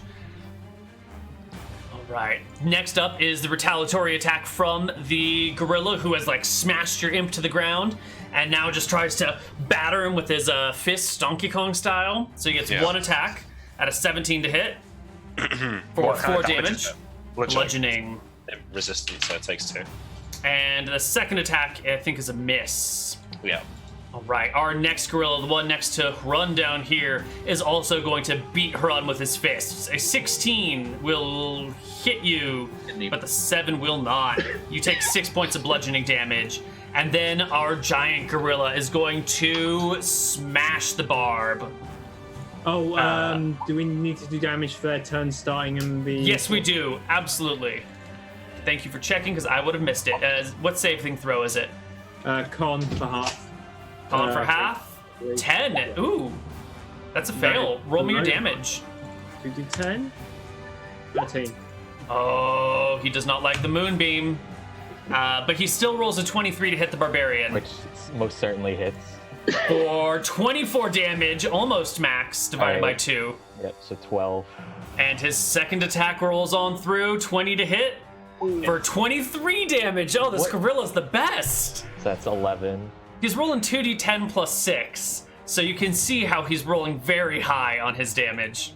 All right. Next up is the retaliatory attack from the gorilla, who has like smashed your imp to the ground and now just tries to batter him with his fists, Donkey Kong style. So he gets one attack at a 17 to hit for What kind 4 of damage damage. is it? Bludgeoning. Resistance, so it takes 2. And the second attack, I think, is a miss. Yeah. All right, our next gorilla, the one next to Hrun down here, is also going to beat Hrun with his fists. A 16 will hit you, but the 7 will not. You take 6 points of bludgeoning damage, and then our giant gorilla is going to smash the barb. Oh, do we need to do damage for their turn starting and the... Yes, we do. Absolutely. Thank you for checking, because I would have missed it. What save thing throw is it? Con for half. Con for half? 10. Ooh. That's a fail. Roll me your damage. 2d10? 13. Oh, he does not like the moonbeam. But he still rolls a 23 to hit the barbarian. Which most certainly hits. For 24 damage, almost max, divided by Alright. 2. Yep, so 12. And his second attack rolls on through, 20 to hit. For 23 damage. Oh, this gorilla's the best. So that's 11. He's rolling 2d10 plus 6. So you can see how he's rolling very high on his damage.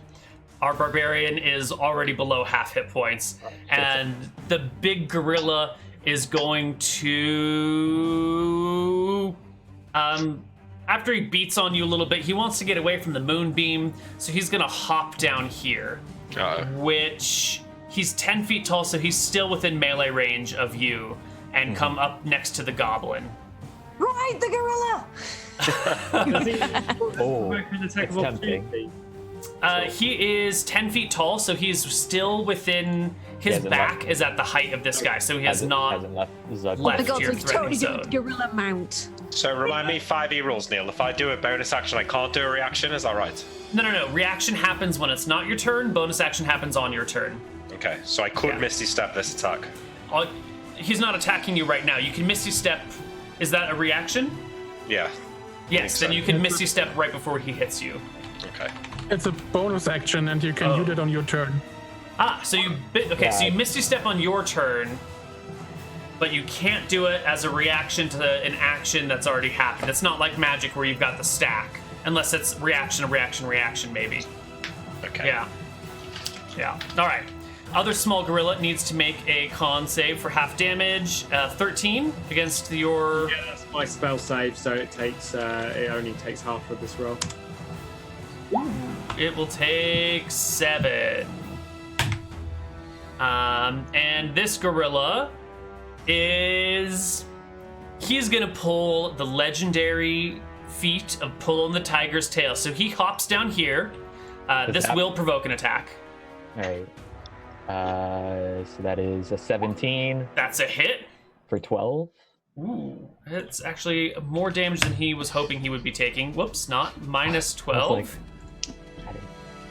Our barbarian is already below half hit points. And the big gorilla is going to... after he beats on you a little bit, he wants to get away from the moonbeam. So he's going to hop down here. Which... He's 10 feet tall, so he's still within melee range of you. And come up next to the goblin. Ride the gorilla! Oh, Attack it's of tempting. opportunity. He is 10 feet tall, so he's still within... His hasn't back left. is at the height of this guy, so he has not... Hasn't left Zug. Oh my Left god, your so it's totally threatening good zone. gorilla mount. So remind me 5e rules, Neil. If I do a bonus action, I can't do a reaction. Is that right? No. Reaction happens when it's not your turn. Bonus action happens on your turn. Okay, so I could Misty Step this attack. He's not attacking you right now. You can Misty Step. Is that a reaction? Yeah. Yes, so. then you can Misty Step right before he hits you. Okay. It's a bonus action, and you can use it on your turn. So you so you Misty Step on your turn, but you can't do it as a reaction to an action that's already happened. It's not like Magic where you've got the stack, unless it's reaction, maybe. Okay. Yeah. All right. Other small gorilla needs to make a con save for half damage. 13 against your... Yeah, that's my spell save, so it only takes half of this roll. It will take 7. And this gorilla is... He's going to pull the legendary feat of pulling the tiger's tail. So he hops down here. This will provoke an attack. All right. So that is a 17 That's a hit. for 12. Ooh, it's actually more damage than he was hoping he would be taking. Whoops, not. Minus 12.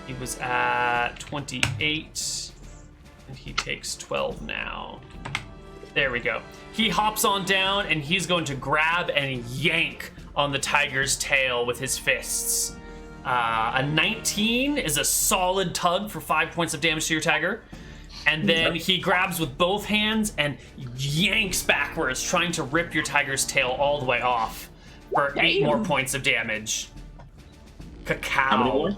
He was at 28. And he takes 12 now. There we go. He hops on down and he's going to grab and yank on the tiger's tail with his fists. A 19 is a solid tug for 5 points of damage to your tiger. And then he grabs with both hands and yanks backwards, trying to rip your tiger's tail all the way off for 8 more points of damage. Cacao. How many more?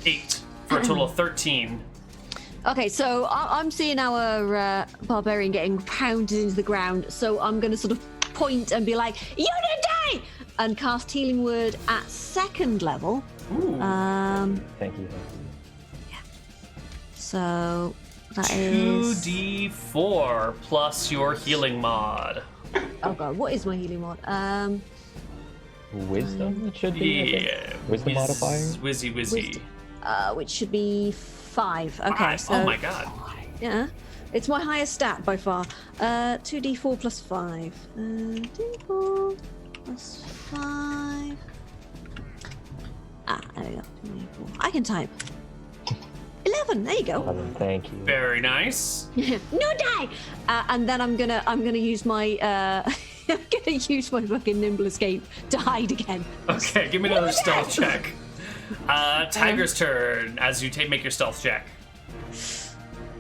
8 for a total of 13. Okay, so I'm seeing our barbarian getting pounded into the ground, so I'm going to sort of point and be like, "You didn't die!" and cast Healing Word at 2nd level. Ooh. Thank you. So that is 2d4 plus your healing mod. Oh god, what is my healing mod? Wisdom, it should be. I think. Yeah. Wisdom modifier? Wizzy. Wisdom. Which should be 5. Okay, 5. so Oh my god. yeah, it's my highest stat by far. 2d4 plus 5. D4 plus 5. There we go. 2d4. I can type. 11. There you go. Thank you. Very nice. No die. And then I'm gonna use my I'm gonna use my fucking nimble escape to hide again. Okay, give me another stealth check. Tiger's turn as you make your stealth check.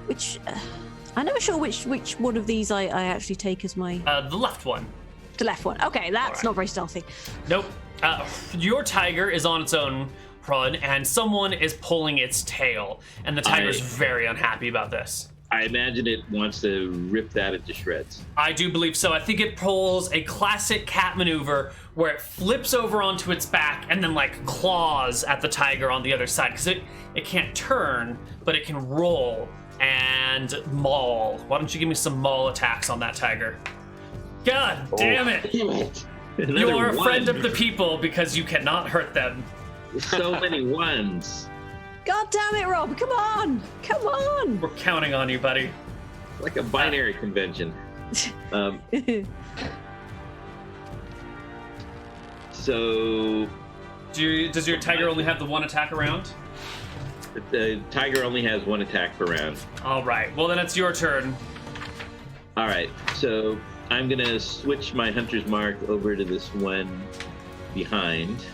Which I'm never sure which one of these I actually take as my The left one. the left one. Okay, that's Alright. not very stealthy. Nope. Your tiger is on its own run, and someone is pulling its tail, and the tiger's very unhappy about this. I imagine it wants to rip that into shreds. I do believe so. I think it pulls a classic cat maneuver where it flips over onto its back and then like claws at the tiger on the other side, because it can't turn, but it can roll and maul. Why don't you give me some maul attacks on that tiger? God damn it! Damn it! You are a friend of the people because you cannot hurt them. So many ones. God damn it, Rob! Come on! Come on! We're counting on you, buddy. Like a binary convention. So Does your tiger only have the one attack a round? the tiger only has 1 attack per round. All right. Well, then it's your turn. All right, so I'm gonna switch my hunter's mark over to this one behind.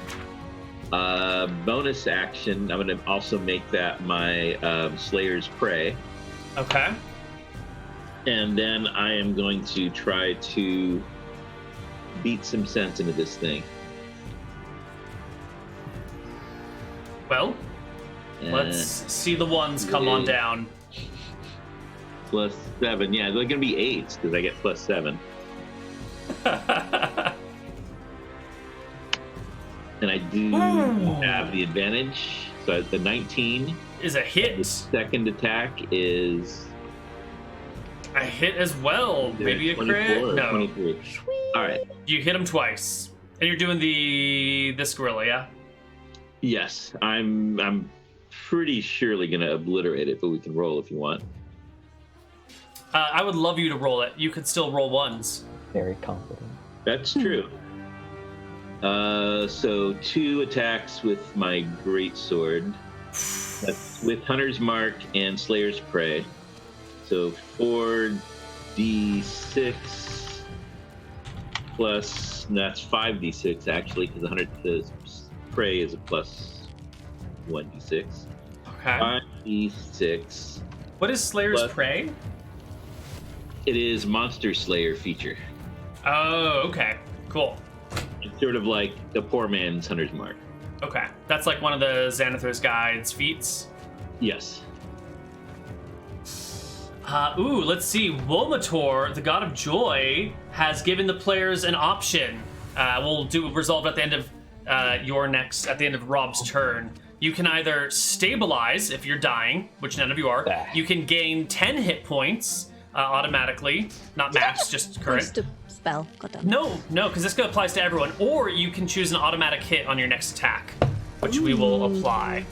Bonus action, I'm gonna also make that my Slayer's Prey. Okay. And then I am going to try to beat some sense into this thing. Well, let's see the ones come on down. +7. Yeah, they're gonna be 8s because I get +7. And I do have the advantage. So the 19 Is a hit. The second attack is A hit as well. Maybe a 24 crit? or No. 23. All right. You hit him twice. And you're doing this gorilla, yeah? Yes, I'm pretty surely gonna obliterate it, but we can roll if you want. I would love you to roll it. You could still roll ones. Very confident. That's true. So 2 attacks with my greatsword. That's with Hunter's Mark and Slayer's Prey. So 4d6 plus, no, that's 5d6 actually, because the Prey is a plus 1d6. Okay. 5d6. What is Slayer's But- Prey? It is Monster Slayer feature. Oh, okay. Cool. It's sort of like the poor man's Hunter's Mark. Okay. That's like one of the Xanathar's Guide's feats. Yes. Let's see. Womator, the god of joy, has given the players an option. We'll do resolve at the end of at the end of Rob's turn. You can either stabilize if you're dying, which none of you are. You can gain 10 hit points automatically, not max, just current. Just a spell. God damn. No, because this applies to everyone. Or you can choose an automatic hit on your next attack, which we will apply.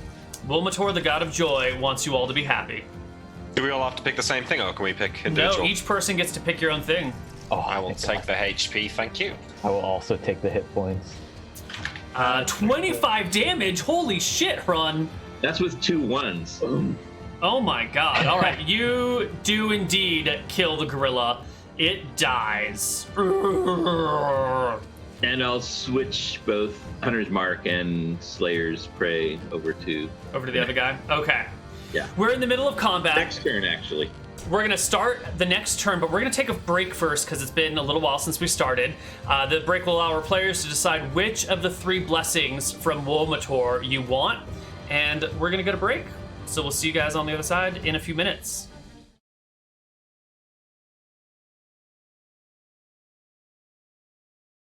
Womator, the god of joy, wants you all to be happy. Do we all have to pick the same thing, or can we pick individual? No, each person gets to pick your own thing. Oh, I will take the HP, thank you. I will also take the hit points. 25 damage. Holy shit, Run. That's with 2 1s. Oh my god. All right, you do indeed kill the gorilla. It dies. And I'll switch both Hunter's Mark and Slayer's Prey over to the other guy? Okay. Yeah. We're in the middle of combat. Next turn, actually. We're going to start the next turn, but we're going to take a break first because it's been a little while since we started. The break will allow our players to decide which of the 3 blessings from Womator you want, and we're going to go to break. So we'll see you guys on the other side in a few minutes.